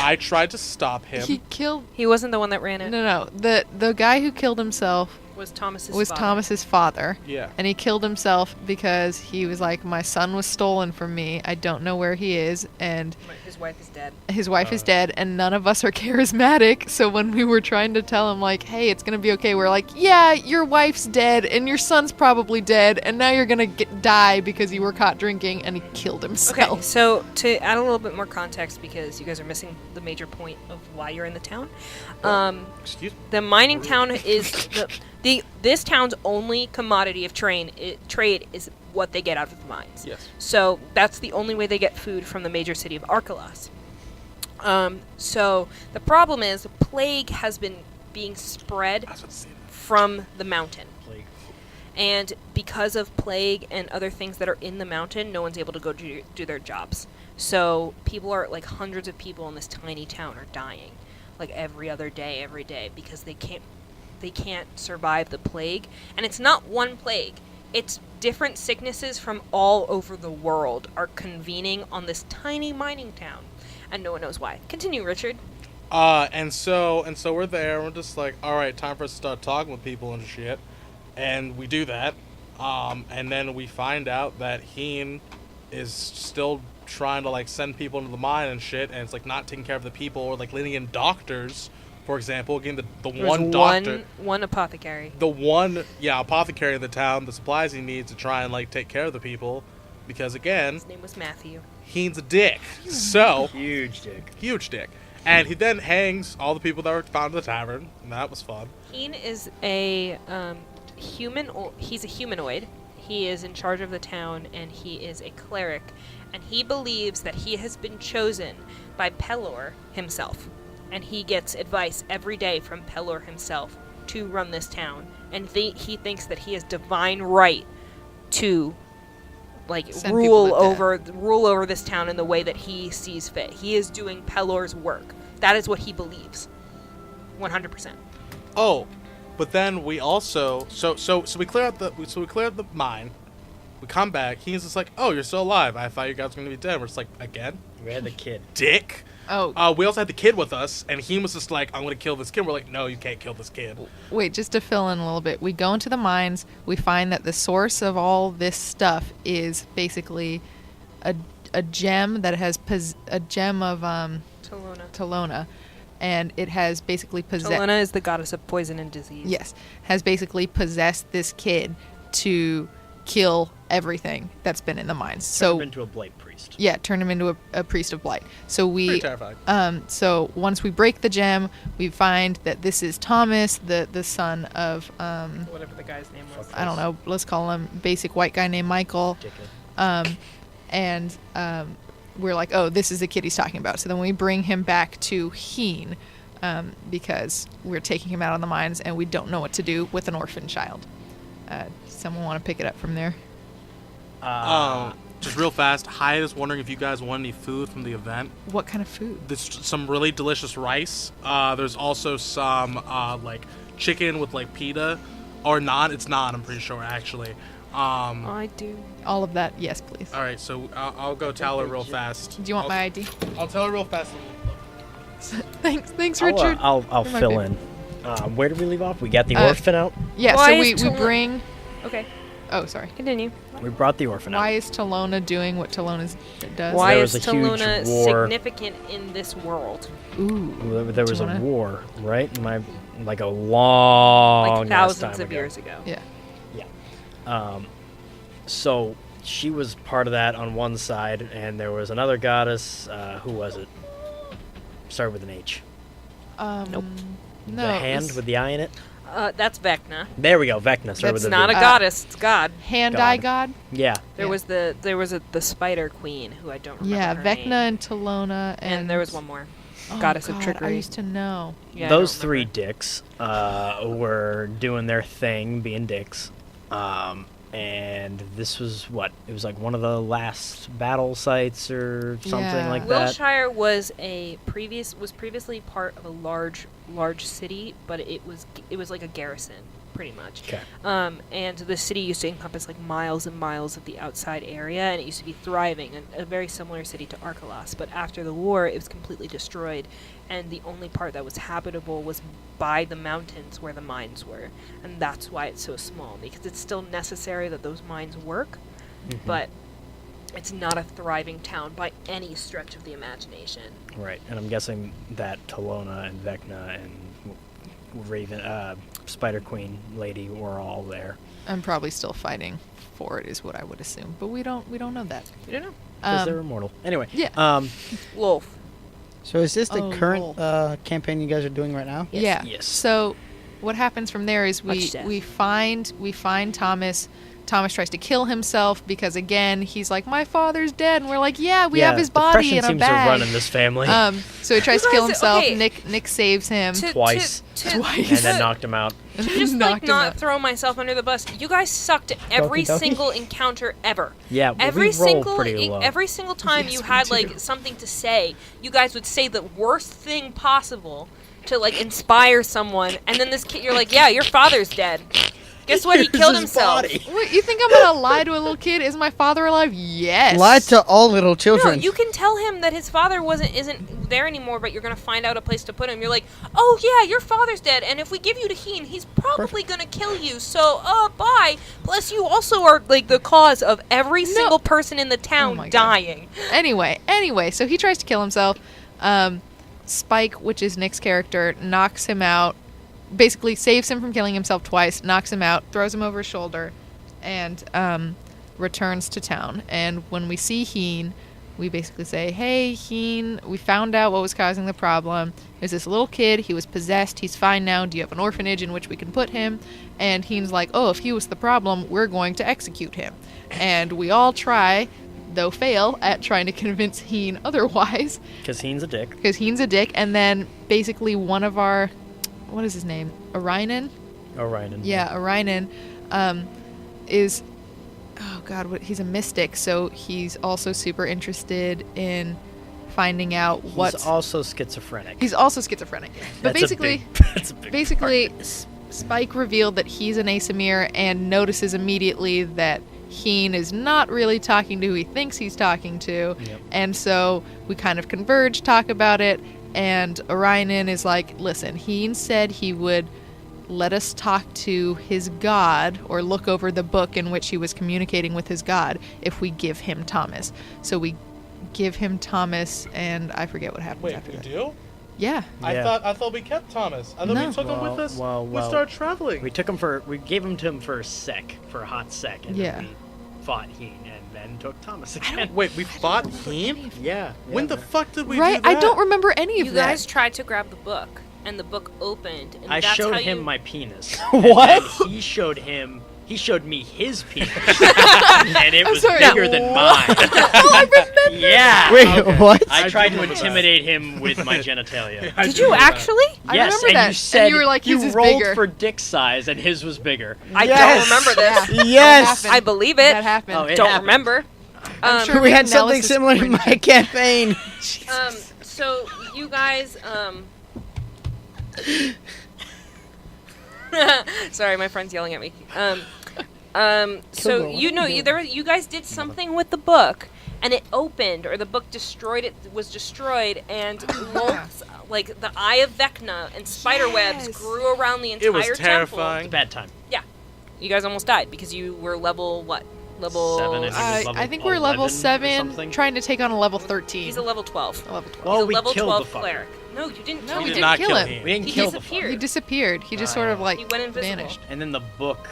I tried to stop him. He killed. He wasn't the one that ran it. No. The guy who killed himself Was Thomas's was father. Thomas's father. Yeah. And he killed himself because he was like, my son was stolen from me. I don't know where he is. And His wife is dead. his wife is dead, and none of us are charismatic. So when we were trying to tell him, like, hey, it's going to be okay, we're like, yeah, your wife's dead, and your son's probably dead, and now you're going to die because you were caught drinking, and he killed himself. Okay, so to add a little bit more context, because you guys are missing the major point of why you're in the town. Excuse me. The mining town is this town's only commodity of trade is what they get out of the mines. Yes. So that's the only way they get food from the major city of Arkalas. So the problem is plague has been being spread I was about to say that. from the mountain. Plague. And because of plague and other things that are in the mountain, no one's able to go do their jobs. So people are, like, hundreds of people in this tiny town are dying, like, every day, because they can't survive the plague. And it's not one plague. It's different sicknesses from all over the world are convening on this tiny mining town. And no one knows why. Continue, Richard. And so we're there. We're just like, all right, time for us to start talking with people and shit. And we do that. And then we find out that Heen is still trying to, like, send people into the mine and shit. And it's, like, not taking care of the people, or, like, letting in doctors, for example. Again, the There's one doctor. one apothecary. The one, apothecary in the town, the supplies he needs to try and, like, take care of the people. Because, again, His name was Matthew. Heen's a dick. So, Huge dick. huge dick. And he then hangs all the people that were found in the tavern, and that was fun. Heen is a he's a humanoid. He is in charge of the town, and he is a cleric. And he believes that he has been chosen by Pelor himself. And he gets advice every day from Pelor himself to run this town. And he thinks that he has divine right to, like, Send rule people to over this town in the way that he sees fit. He is doing Pelor's work. That is what he believes. 100%. Oh, but then we also so we clear out the mine. We come back. He's just like, "Oh, you're still alive. I thought you guys were gonna be dead." We're just like, "Again, We had the kid. dick." Oh, We also had the kid with us, and he was just like, "I'm gonna kill this kid." We're like, "No, you can't kill this kid." wait, just to fill in a little bit. We go into the mines. We find that the source of all this stuff is basically a gem that has a gem of Talona, and it has basically possessed. Talona is the goddess of poison and disease. Yes, has basically possessed this kid to kill everything that's been in the mines. Turned him So into a blight priest. yeah, turn him into a priest of blight. So Pretty we terrifying. so once we break the gem, we find that this is Thomas, the son of Whatever the guy's name was. I don't know, let's call him basic white guy named Michael. Dickhead. And we're like, oh, this is the kid he's talking about. So then we bring him back to Heen because we're taking him out on the mines and we don't know what to do with an orphan child. Someone want to pick it up from there? Just real fast, Hyatt is wondering if you guys want any food from the event. What kind of food? There's some really delicious rice. There's also some like chicken with like pita or naan. It's naan, I'm pretty sure actually. I do. All of that, yes, please. All right, so I'll go tell her real fast. Do you want my ID? I'll tell her real fast. Thanks, Richard. I'll You're my fill favorite. in. Where did we leave off? We got the Uh, orphan out. Yeah, Why so is we Talona- bring. Okay, Oh, sorry. continue. We brought the orphan Why out. is Talona doing what Talona does? Why There is was a huge Talona war. significant in this world? Ooh. There was Do a you wanna- war, right? Like a long Like ass thousands time of ago. years ago. Yeah. So she was part of that on one side, and there was another goddess. Who was it? Started with an H. Nope. No. The it hand was with the eye in it. That's Vecna. There we go. Vecna. Started That's with a not V. a goddess. It's God. Hand-eye God. god? Yeah. There Yeah. was the spider queen who I don't remember. Yeah, her Vecna name. and Talona and... And there was one more. Oh, Goddess of God, trickery. I used to know. Yeah, I Those don't three remember. dicks were doing their thing, being dicks. And this was what? It was like one of the last battle sites or something Yeah. like that. Wilshire was previously part of a large city, but it was like a garrison pretty much. Okay. And the city used to encompass like miles and miles of the outside area, and it used to be thriving, and a very similar city to Arkalas. But after the war, it was completely destroyed, and the only part that was habitable was by the mountains where the mines were, and that's why it's so small, because it's still necessary that those mines work, but it's not a thriving town by any stretch of the imagination. Right, and I'm guessing that Talona and Vecna and Raven, Spider Queen lady were all there. I'm probably still fighting for it, is what I would assume, but we don't know that. You don't know. Because they're immortal. Anyway. Yeah. Wolf. So is this the Oh, current lol. campaign you guys are doing right now? Yeah. Yes. So what happens from there is Much death. we find Thomas. Thomas tries to kill himself because again he's like, my father's dead, and we're like, yeah, we have his body depression in a seems bag. to run in this family. So he tries to kill You guys- himself. okay. Nick saves him. Twice. Twice. and then knocked him out. To just Knocked like him not out. throw myself under the bus. You guys sucked at every Doki doki. single encounter ever. Yeah, Every we rolled single pretty low. every single time Yes, you we had do. like something to say, you guys would say the worst thing possible to like inspire someone, and then this kid, you're like, yeah, your father's dead. Guess what? He Here's killed his himself. body. Wait, you think I'm gonna lie to a little kid? Is my father alive? Yes. Lie to all little No, children. you can tell him that his father isn't there anymore, but you're gonna find out a place to put him. You're like, oh yeah, your father's dead, and if we give you to Heen, he's probably gonna kill you. So, bye. Plus, you also are like the cause of every single person in the town my God. dying. Anyway, so he tries to kill himself. Spike, which is Nick's character, knocks him out. Basically saves him from killing himself twice, knocks him out, throws him over his shoulder, and returns to town. And when we see Heen, we basically say, hey, Heen, we found out what was causing the problem. There's this little kid, he was possessed, he's fine now, do you have an orphanage in which we can put him? And Heen's like, oh, if he was the problem, we're going to execute him. And we all try, though fail, at trying to convince Heen otherwise. Because Heen's a dick. Because Heen's a dick, and then basically one of our... What is his name? Orionen? Orion. Yeah, Orionen is... Oh, God, he's a mystic, so he's also super interested in finding out what's... He's also schizophrenic. He's also schizophrenic. But That's basically... that's a big Basically, part of this. Spike revealed that he's an Asimir and notices immediately that Heen is not really talking to who he thinks he's talking to. Yep. And so we kind of converge, talk about it, and Orionen is like, listen, Heen said he would let us talk to his god or look over the book in which he was communicating with his god if we give him Thomas. So we give him Thomas, and I forget what happens Wait, after we that. do? Yeah. Yeah. I thought we kept Thomas. I thought No. we took him with us. Well, we started traveling. We gave him to him for a hot sec, and Yeah. then we fought Heen, and then took Thomas again. Wait, we fought him? Yeah. When the fuck did we Right? do I that? don't remember any of You that. guys tried to grab the book, and the book opened, and I that's showed how him you... my penis. What? And then he showed me his penis, and it was sorry. bigger than mine. I remember. Yeah. Wait, okay. what? I tried to remember that. intimidate him with my genitalia. I Did do you remember that. actually? I Yes, remember and that. you And said you were like, his is rolled bigger. for dick size, and his was bigger. I Yes. don't remember this. Yes. happened. I believe it. That happened. Oh, it Don't happened. remember. I'm sure We had Nellis something is similar in cringy. my campaign. So you guys, sorry, my friend's yelling at me. So Kill you know, you guys did something with the book, and it opened, or the book was destroyed, and Lolth's, like the Eye of Vecna and spider webs Yes. grew around the entire It was temple. terrifying. It's a bad time. Yeah, you guys almost died because you were level what? Level 7, and he was level I think we're level 11 or 7, something. trying to take on a level 13. He's a level 12. A level 12. Well, He's a we level killed 12 the fucker. cleric. No, you didn't No, kill we We him. did not kill kill him. him. We didn't He kill disappeared. He disappeared. He just Oh, sort yeah. of like He went invisible. vanished. And then the book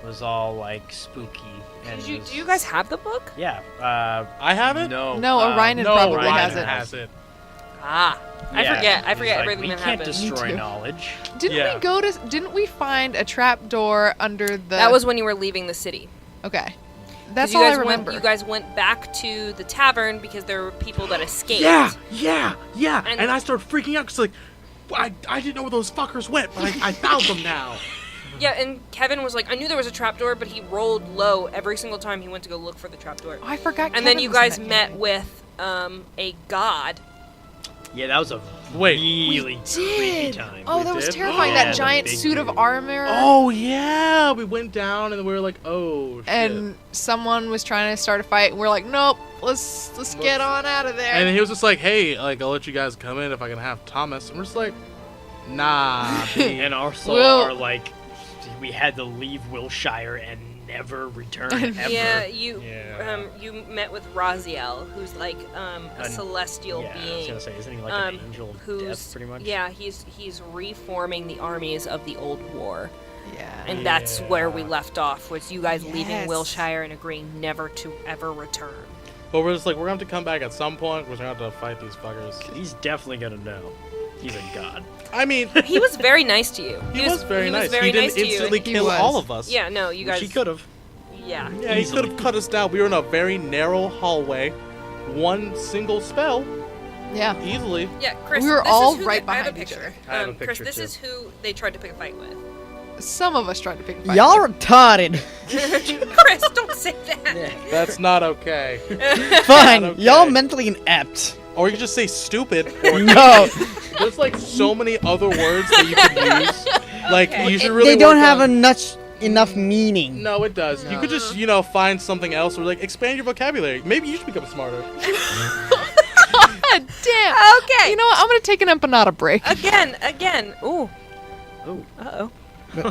was all like spooky. And Did it you, was- do you guys have the book? Yeah. I have it? No. No, Orion No, probably Ryan has it. has it. Ah, I Yeah. forget. I He's forget like, everything we that can't happened. destroy Me too. knowledge. Didn't we find a trap door under the That was when you were leaving the city. Okay. 'Cause That's you all I guys remember. You guys went back to the tavern because there were people that escaped. Yeah. And- And I started freaking out because, like, I didn't know where those fuckers went, but I found them now. Yeah, and Kevin was like, I knew there was a trapdoor, but he rolled low every single time he went to go look for the trapdoor. Oh, I forgot. And then Kevin you was in guys that met campaign. with a god Yeah, that was a Wait. really creepy time. Oh, We that was did? terrifying. Yeah, That the giant big suit of dude. armor. Oh yeah, we went down and we were like, oh shit. And someone was trying to start a fight, and we're like, nope, let's get on out of there. And he was just like, hey, like I'll let you guys come in if I can have Thomas. And we're just like, nah. B. And also, Will- we had to leave Wilshire and never return ever. Yeah, Yeah. you met with Raziel, who's like a An- celestial yeah, I was being. gonna say, isn't he like an angel of Who's death, pretty much? Yeah, he's reforming the armies of the old war, yeah. and that's where we Yeah. left off. Was you guys leaving Yes. Wilshire and agreeing never to ever return. But we're just like, we're gonna have to come back at some point. We're gonna have to fight these fuckers. He's definitely gonna know. He's a god. I mean, He was very nice to you. he was very nice. very He didn't nice to you, instantly and- He kill was. all of us. Yeah, no, you guys. He could have. Yeah. Yeah, he Easily. could have cut us down. We were in a very narrow hallway. One single spell, Yeah. easily. Yeah, Chris. We were this all is who right I have a behind each picture. I have a Chris, picture, this too. is who they tried to pick a fight with. Some of us tried to pick a fight. Y'all retarded. Chris, don't say that. That's not okay. Fine. Okay. Y'all mentally inept. Or you could just say stupid. Or No. there's like so many other words that you can use. Like Okay. you should really. They don't work have on- enough meaning. No, it does. You could just, find something else or like expand your vocabulary. Maybe you should become smarter. God damn. Okay. You know what? I'm gonna take an empanada break. Again. Ooh. Oh. Uh-oh.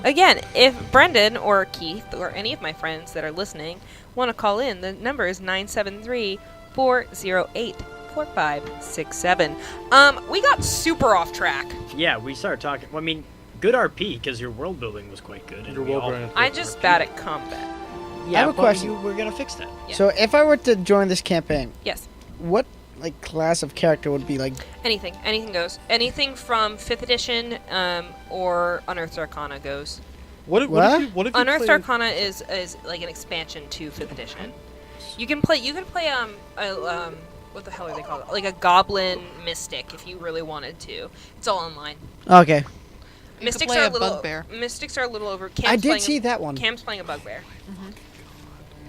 Again, if Brendan or Keith or any of my friends that are listening want to call in, the number is 973-408-4567. We got super off track. Yeah, we started talking. Well, I mean, good RP because your world building was quite good. and Your we world all- building. I just bad at combat. Yeah, I have a but question. we're gonna fix that. Yeah. So if I were to join this campaign, Yes. what like class of character would be like? Anything goes. Anything from 5th edition or Unearthed Arcana goes. What if What? you Unearthed played- Arcana is like an expansion to 5th edition. You can play what the hell are they called? Like a goblin mystic if you really wanted to. It's all online. Okay, You could Mystics play are a a little bugbear. Mystics are a little over. I did see that one. Cam's playing a bugbear.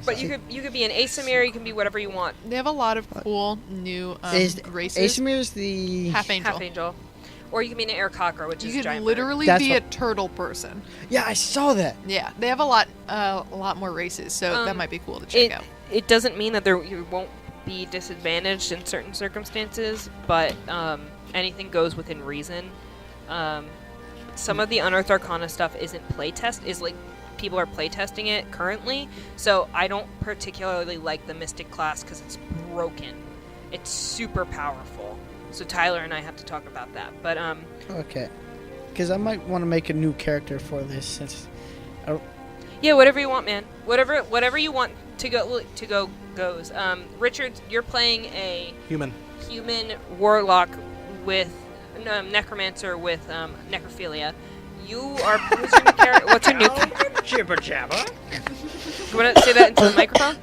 But you could be an Asimir, you can be whatever you want. They have a lot of cool new Is races. Asimir's the? Half angel. Half angel. Or you can be an Aircocker, which is You could giant literally That's be what- a turtle person. Yeah, I saw that. Yeah, they have a lot more races, so that might be cool to check It out. it doesn't mean that you won't be disadvantaged in certain circumstances, but anything goes within reason. Some of the Unearthed Arcana stuff isn't playtest. Is like people are playtesting it currently, so I don't particularly like the Mystic class because it's broken. It's super powerful. So Tyler and I have to talk about that. But Okay, because I might want to make a new character for this since. yeah, whatever you want, man. Whatever you want to go goes. Richard, you're playing a Human. human warlock with necromancer with necrophilia. You are. Who's your new character? What's your new? Jibber jabber. You want to say that into the microphone?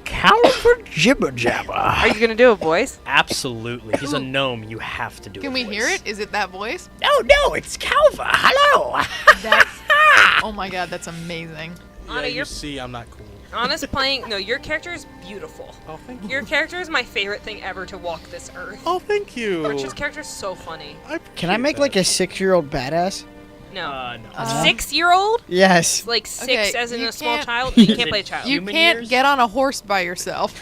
Calvert jibber jabber. Are you gonna do a voice? Absolutely. He's a gnome. You have to do it. Can we hear it? Is it that voice? No, it's Calva. Hello. That's. Oh my god, that's amazing. Anna, Yeah, you you're see, I'm not cool. Anna's playing. No, your character is beautiful. Oh, thank you. Your character is my favorite thing ever to walk this earth. Oh, thank you. Richard's character is so funny. Can I make like a 6-year-old badass? No, No. a 6-year-old? Yes. Like 6 Okay, as in you a small can't- child. You Is can't it play a child. You Human can't years? get on a horse by yourself.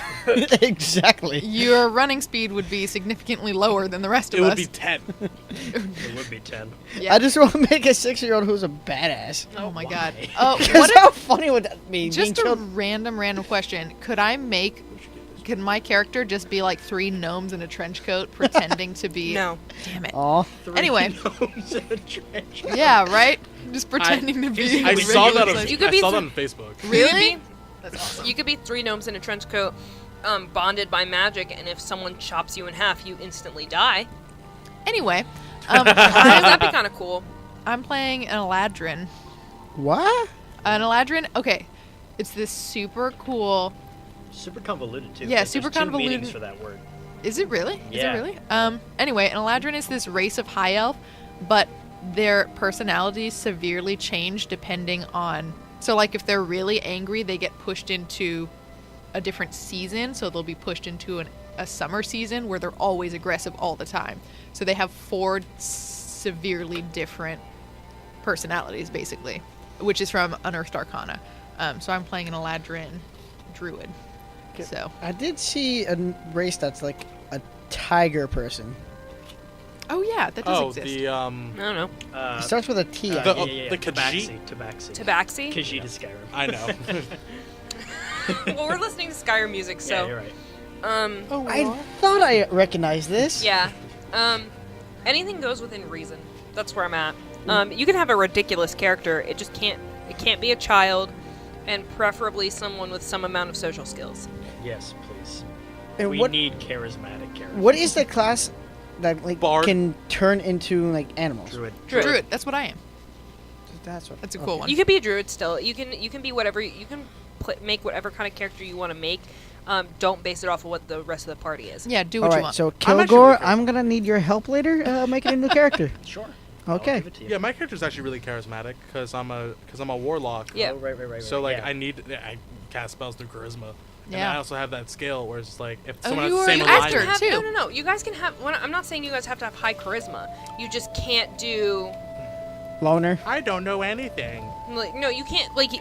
Exactly. Your running speed would be significantly lower than the rest It of would us. be 10. It would be 10. Yeah. I just want to make a 6-year-old who's a badass. Oh my Why? god. Because What how funny would that be? Just being a killed? random question. Could my character just be like 3 gnomes in a trench coat pretending to be... No. Damn it. Aw. Anyway. Gnomes in a trench. Yeah, right? Just pretending to be I a saw that regular on, size- You could I be saw that th- on Facebook. Really? You could be, That's awesome. you could be 3 gnomes in a trench coat, bonded by magic, and if someone chops you in half, you instantly die. Anyway, That'd be kind of cool. I'm playing an Eladrin. What? An Eladrin, okay. It's this super cool... Super convoluted too. Yeah, Like, super there's 2 convoluted. meanings for that word. Is it really? Yeah. Is it really? Anyway, an Eladrin is this race of high elf, but their personalities severely change depending on... So, like, if they're really angry, they get pushed into a different season, so they'll be pushed into a summer season where they're always aggressive all the time. So they have 4 severely different personalities, basically, which is from Unearthed Arcana. So I'm playing an Eladrin druid. So I did see a race that's like a tiger person. oh yeah, that does exist. the I don't know. It starts with a T. The- the Tabaxi. Tabaxi? Khajiit is Skyrim. I know. Well, we're listening to Skyrim music, so. Yeah, you're right. I thought I recognized this. Yeah. Anything goes within reason. That's where I'm at. You can have a ridiculous character. It just can't. It can't be a child, and preferably someone with some amount of social skills. Yes, please. And We what need charismatic characters. what is the class that like Bard. can turn into like animals? Druid. Druid. That's what I am. That's what. That's a cool one. You could be a druid still. You can be whatever. You can make whatever kind of character you want to make. Don't base it off of what the rest of the party is. Yeah, do All what you right, want. so I'm actually Kilgore, really I'm gonna need your help later making a new character. Sure. Okay. I'll give it to you. Yeah, my character's actually really charismatic because I'm a warlock. Yeah. Oh, right. So like yeah. I cast spells through charisma. And Yeah. I also have that skill where it's like if Oh, someone you has the are same an alignment. actor, too. No. You guys can have. I'm not saying you guys have to have high charisma. You just can't do. Loner. I don't know anything. Like, no, you can't. Like,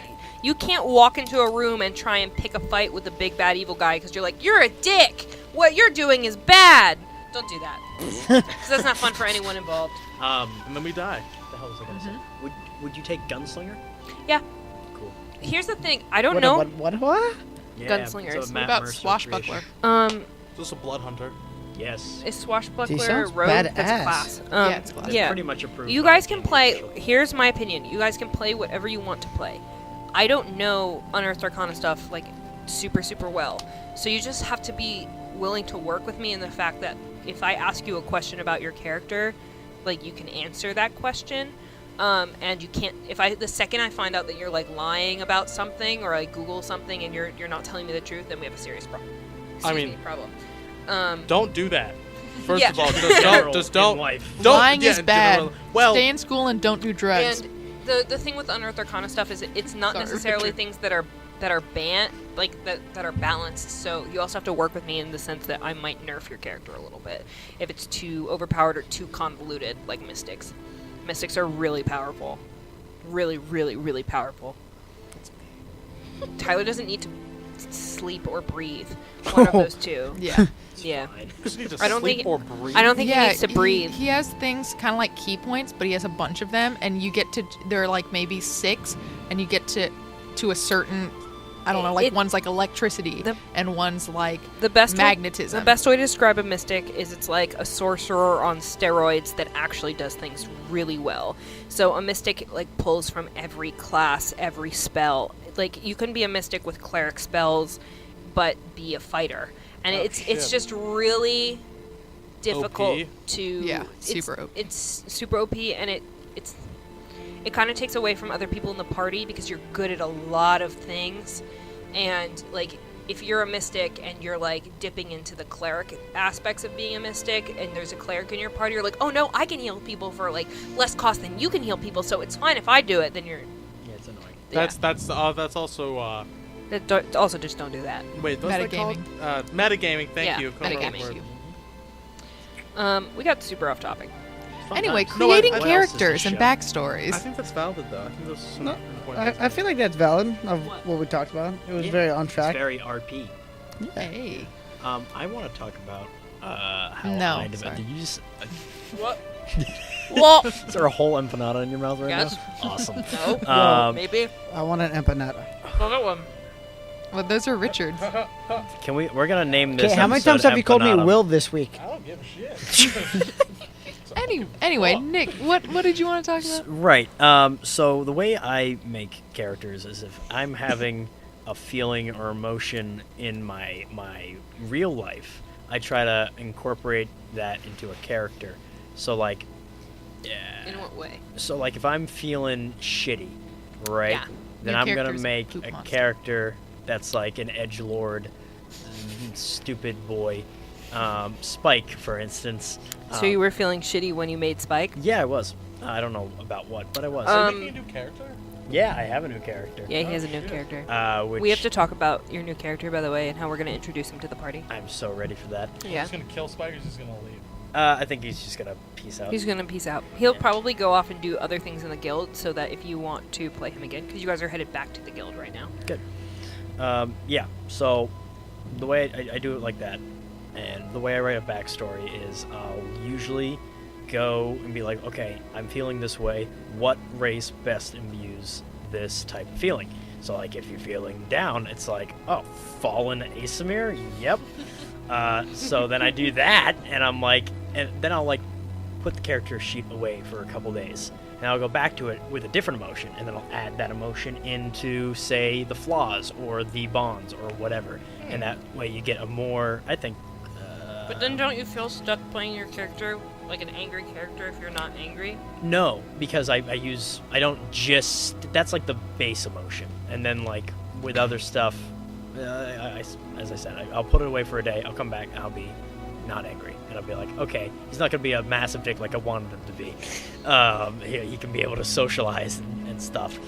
you can't walk into a room and try and pick a fight with the big bad evil guy because you're like, you're a dick. What you're doing is bad. Don't do that. 'Cause that's not fun for anyone involved. And then we die. What the hell was I gonna say? Would you take gunslinger? Yeah. Cool. Here's the thing. I don't What? know. What? Yeah, Gunslingers. so What Matt about Mercer swashbuckler? creation. Just a blood hunter. Yes. Is swashbuckler He sounds rogue? That's a badass. class. Yeah, it's a class. Yeah. Pretty much approved. You by guys the can game, play. actually. Here's my opinion. You guys can play whatever you want to play. I don't know Unearthed Arcana stuff like super well. So you just have to be willing to work with me in the fact that if I ask you a question about your character, like you can answer that question. And you can't. The second I find out that you're like lying about something or I Google something and you're not telling me the truth, then we have a serious problem. Problem. Don't do that. First Yeah. of all, General just in don't. life. Don't. Lying yeah, is in bad. general. Well, Stay in school and don't do drugs. And the thing with Unearthed Arcana stuff is it's not Sorry, necessarily Richard. things that are that are balanced. So you also have to work with me in the sense that I might nerf your character a little bit if it's too overpowered or too convoluted, like mystics. Mystics are really powerful, really powerful. Tyler doesn't need to sleep or breathe. One of those two. Yeah. Yeah. Fine. just need to I don't sleep think- or breathe. I don't think yeah, he needs to breathe. He has things kind of like key points, but he has a bunch of them, and you get to. There are like maybe 6, and you get to a certain. I don't know, like one's like electricity, and one's like The best magnetism. The best way to describe a mystic is it's like a sorcerer on steroids that actually does things really well. So a mystic like pulls from every class, every spell. Like you can be a mystic with cleric spells, but be a fighter, and it's shit. just really difficult OP? to super OP. It's super OP, and it kind of takes away from other people in the party because you're good at a lot of things. And like if you're a mystic and you're like dipping into the cleric aspects of being a mystic and there's a cleric in your party, you're like, oh no, I can heal people for like less cost than you can heal people, so it's fine if I do it. Then you're Yeah, it's annoying. That's also. also just don't do that. Wait, what's that called? Metagaming. Thank Yeah, you. Couldn't remember metagaming. the word. We got super off topic. Fun Anyway, times. creating what else is characters this and show? backstories. I think that's valid though. I think those are some No, important points. I feel like that's valid of what we talked about. It was Yeah, very on It's track. very RP. Hey. I want to talk about how No, I developed. sorry. Did you just? What? Well, Is there a whole empanada in your mouth right Yes. now? Awesome. no, maybe. I want an empanada. Go get one. Well, those are Richard's. Can we? We're gonna name this. Okay, how many episode times have you called me Empanada. Will this week? I don't give a shit. Anyway, Nick, what did you want to talk about? Right. So the way I make characters is if I'm having a feeling or emotion in my real life, I try to incorporate that into a character. So like, yeah. In what way? So like if I'm feeling shitty, right? Yeah. Then Your I'm gonna character's a make poop a monster. character that's like an edgelord, stupid boy, Spike, for instance. So you were feeling shitty when you made Spike? Yeah, I was. I don't know about what, but I was. Are you making a new character? Yeah, I have a new character. Yeah, he has a new character. Which We have to talk about your new character, by the way, and how we're going to introduce him to the party. I'm so ready for that. Yeah. He's gonna kill Spike, or he's just gonna leave. I think he's just gonna peace out. He's going to peace out. He'll probably go off and do other things in the guild so that if you want to play him again, because you guys are headed back to the guild right now. Good. Yeah, so the way I do it like that, and the way I write a backstory is I'll usually go and be like, okay, I'm feeling this way. What race best imbues this type of feeling? So, like, if you're feeling down, it's like, oh, fallen Asimir? Yep. So then I do that, and I'm like, and then I'll, like, put the character sheet away for a couple days. And I'll go back to it with a different emotion, and then I'll add that emotion into, say, the flaws or the bonds or whatever. And that way you get a more, I think... But then don't you feel stuck playing your character like an angry character if you're not angry? No, because I don't just... That's, like, the base emotion. And then, like, with other stuff, as I said, I'll put it away for a day, I'll come back, and I'll be not angry. And I'll be like, okay, he's not going to be a massive dick like I wanted him to be. He can be able to socialize and stuff.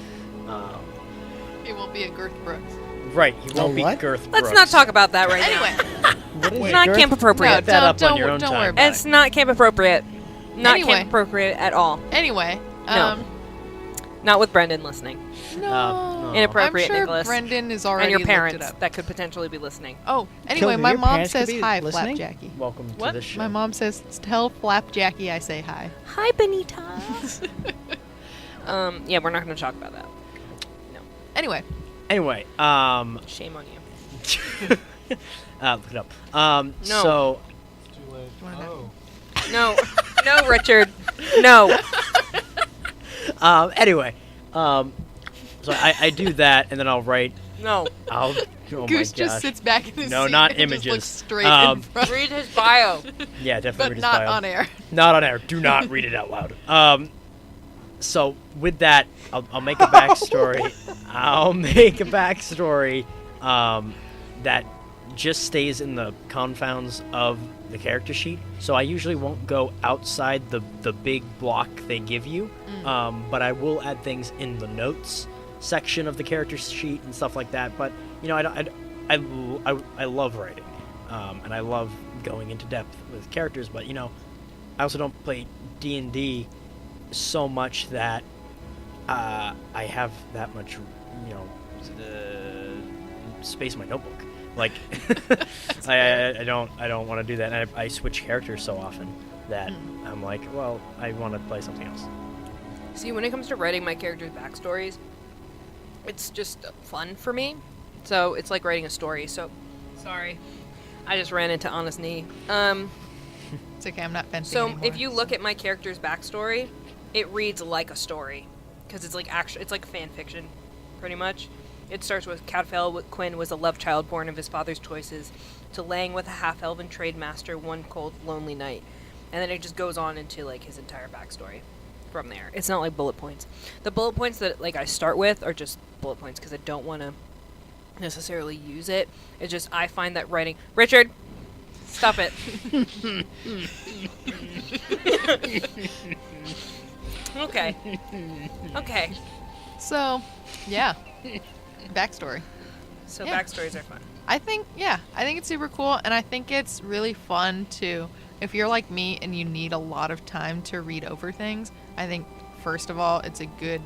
It won't be a Girth Brooks. Right, he won't be what? Girth Let's Brooks. not talk about that right Anyway, What is now. It's not girth? camp appropriate. Put that up on your own don't time. worry about It's not camp appropriate. Not Anyway. camp appropriate at all. Anyway, No. Not with Brendan listening. no. Inappropriate, I'm sure Nicholas. Brendan is already And your looked it parents up. that could potentially be listening. Oh, anyway, Kill, my your mom parents could says be hi, listening? Flapjackie. Welcome What? to the show. My mom says, tell Flapjackie I say hi. Hi, Benita. Yeah, we're not going to talk about that. Anyway, Anyway, Shame on you. look it up. No. So, It's too late. Wanna know? No. No, Richard. No. anyway, so I do that, and then I'll write. No. Oh Goose my just gosh. sits back in his No, seat not and images. just looks straight Um, in front. Read his bio. Yeah, definitely But read his not bio. on air. Not on air. Do not read it out loud. So with that, I'll make a backstory. I'll make a backstory that just stays in the confounds of the character sheet. So I usually won't go outside the big block they give you, but I will add things in the notes section of the character sheet and stuff like that. But you know, I love writing, and I love going into depth with characters. But you know, I also don't play D&D so much that I have that much, you know, space in my notebook. Like, I don't want to do that. And I switch characters so often that I'm like, well, I want to play something else. See, when it comes to writing my characters' backstories, it's just fun for me. So it's like writing a story. So, sorry, I just ran into Honest Knee. It's okay, I'm not fencing So anymore. if you look at my character's backstory, it reads like a story, because it's like it's like fan fiction, pretty much. It starts with Cadfael Quinn was a love child born of his father's choices, to laying with a half-elven trade master one cold, lonely night, and then it just goes on into like his entire backstory from there. It's not like bullet points. The bullet points that like I start with are just bullet points because I don't want to necessarily use it. It's just I find that writing. Richard, stop it. Okay. Okay. So, yeah. Backstory. So Yeah. backstories are fun. I think it's super cool, and I think it's really fun to, if you're like me and you need a lot of time to read over things, I think first of all, it's a good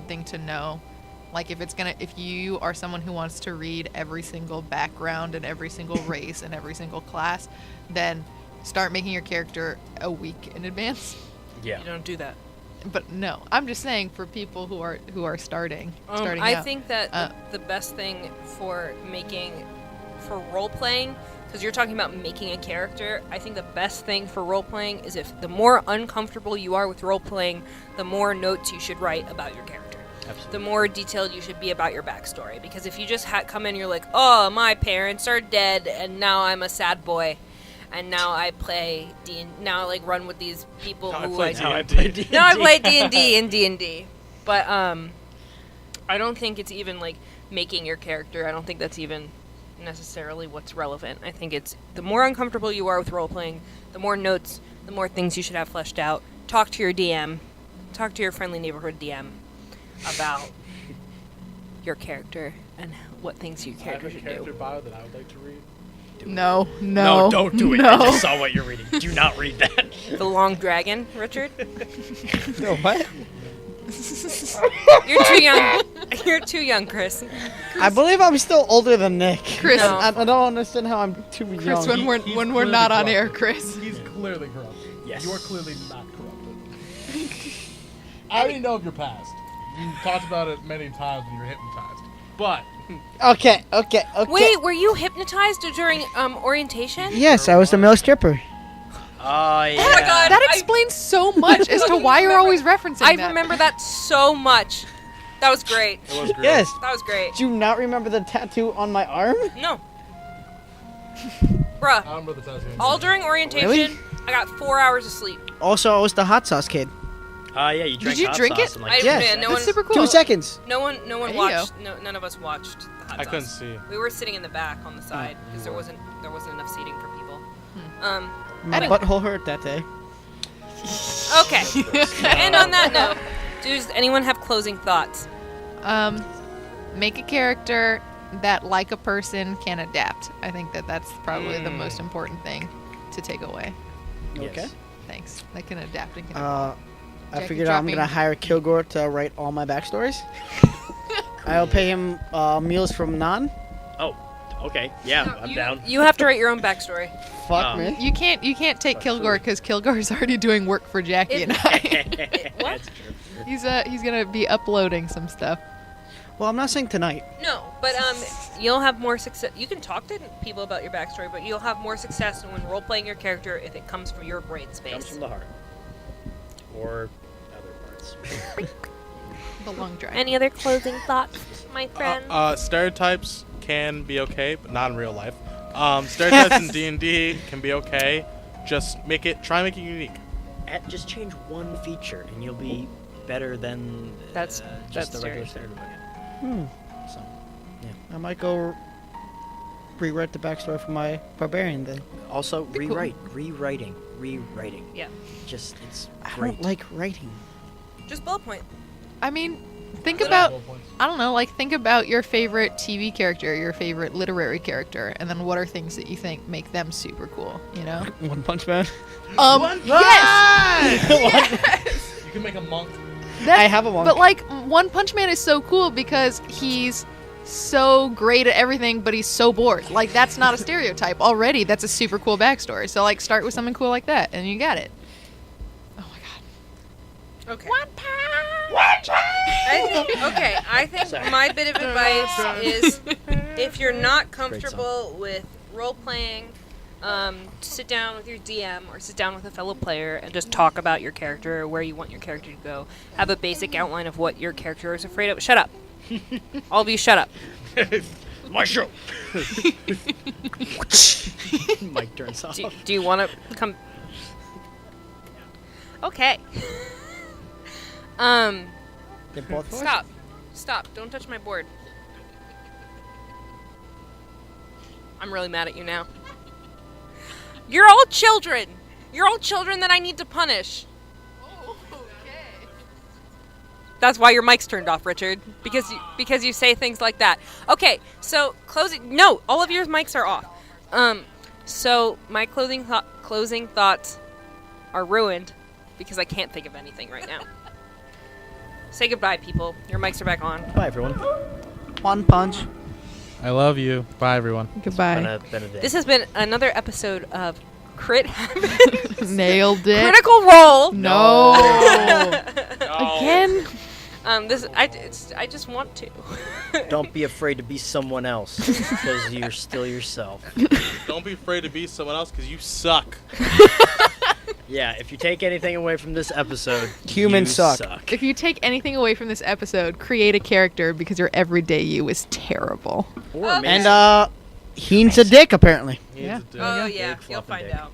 thing to know. Like if you are someone who wants to read every single background and every single race and every single class, then start making your character a week in advance. Yeah. You don't do that. But no, I'm just saying for people who are starting I out. think that the best thing for role playing, because you're talking about making a character, I think the best thing for role playing is if the more uncomfortable you are with role playing, the more notes you should write about your character. Absolutely. The more detailed you should be about your backstory. Because if you just come in, you're like, oh, my parents are dead, and now I'm a sad boy, and now I play now I like run with these people who like. Now I play D&D. Now I play D&D and D&D. But I don't think it's even like making your character. I don't think that's even necessarily what's relevant. I think it's the more uncomfortable you are with role playing, the more notes, the more things you should have fleshed out. Talk to your DM. Talk to your friendly neighborhood DM. about your character and what things your I have character a should character do. bio that I would like to read. No, No, don't do it. No. I just saw what you're reading. Do not read that. The Long Dragon, Richard. No, what? You're too young. You're too young, Chris. I believe I'm still older than Nick. Chris, No. I don't understand how I'm too Chris, young. when we're He's when we're clearly not on air, corrupted. Chris. He's clearly corrupted. Yes. You are clearly not corrupted. I already know of your past. You talked about it many times when you were hypnotized. But Okay. Wait, were you hypnotized during orientation? Yes, I was the male stripper. Oh, yeah. Oh my God. That explains so much as to why you're always referencing I that. remember that so much. That was great. it was great. Yes. That was great. Do you not remember the tattoo on my arm? No. I Bruh, remember the tattoo. all during orientation, Really? I got 4 hours of sleep. Also, I was the hot sauce kid. Yeah, you drank you hot drink sauce it? and, I, like, Yes. man, no That's one, super cool. 2 seconds. no one Hey, watched. No, none of us watched the hot I sauce. couldn't see. We were sitting in the back on the side because there wasn't enough seating for people. My Anyway. butthole hurt that day. Okay. And on that note, does anyone have closing thoughts? Make a character that, like a person, can adapt. I think that's probably the most important thing to take away. yes. Okay. Thanks. That can adapt and can. I Jackie figured out I'm dropping. gonna hire Kilgore to write all my backstories. I'll pay him meals from Nan. Oh, okay. Yeah, I'm down. You have to write your own backstory. Fuck Oh. me. You can't take Kilgore because Kilgore's already doing work for Jackie It- and I. What? That's true. He's gonna be uploading some stuff. Well, I'm not saying tonight. No, but you'll have more success. You can talk to people about your backstory, but you'll have more success when role playing your character if it comes from your brain Comes space. from the heart. Or other parts. The long drive. Any other closing thoughts, my friend? Stereotypes can be okay, but not in real life. Stereotypes in D&D can be okay. Just try and make it unique. Just change one feature and you'll be better than That's just the regular stereotype. stereotype. So, I might go rewrite the backstory for my barbarian then. also Be cool. rewriting. Yeah. Just it's I great. don't like writing. Just bullet point. I mean, think about think about your favorite TV character, your favorite literary character, and then what are things that you think make them super cool, you know? One Punch Man. Yes! You can make a monk. I have a monk. But like One Punch Man is so cool because he's so great at everything, but he's so bored. Like that's not a stereotype already. That's a super cool backstory. So like start with something cool like that, and you got it. Oh my god. Okay. I think Sorry. my bit of advice is if you're not comfortable with role playing, sit down with your DM or sit down with a fellow player and just talk about your character or where you want your character to go. Have a basic outline of what your character is afraid of. Shut up. All of you, shut up. My show. Mike turns off. Do you want to come? Okay. They both voice? Stop. Don't touch my board. I'm really mad at you now. You're all children. You're all children that I need to punish. That's why your mic's turned off, Richard. Because you say things like that. Okay, so closing. No, all of your mics are off. So my closing thoughts are ruined because I can't think of anything right now. Say goodbye, people. Your mics are back on. Bye, everyone. One Punch. I love you. Bye, everyone. Goodbye. Been a day. This has been another episode of Crit Happens. Nailed it. Critical Role. No. Again. I just want to. Don't be afraid to be someone else, because you're still yourself. Don't be afraid to be someone else because you suck. Yeah, if you take anything away from this episode, Humans you suck. If you take anything away from this episode, create a character because your everyday you is terrible. Or maybe And he's a dick apparently. Yeah. Oh Big yeah, you'll fluffy find dick. out.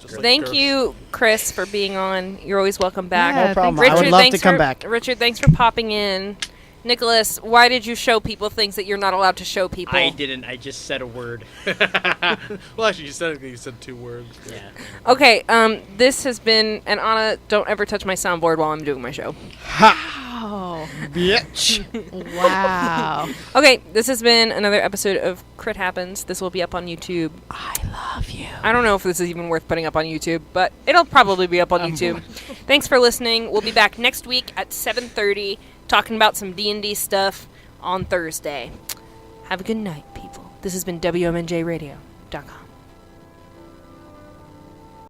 Just like Thank Gurps. you, Chris, for being on. You're always welcome back. Yeah, No problem. thanks. I would love to thanks come for- back. Richard, thanks for popping in. Nicholas, why did you show people things that you're not allowed to show people? I didn't. I just said a word. Well, actually, you said 2 words. Yeah. Okay, this has been, and Anna, don't ever touch my soundboard while I'm doing my show. Oh. Bitch. Wow. Okay, this has been another episode of Crit Happens. This will be up on YouTube. I love you. I don't know if this is even worth putting up on YouTube, but it'll probably be up on YouTube. Thanks for listening. We'll be back next week at 7:30 talking about some D&D stuff on Thursday. Have a good night, people. This has been WMNJRadio.com.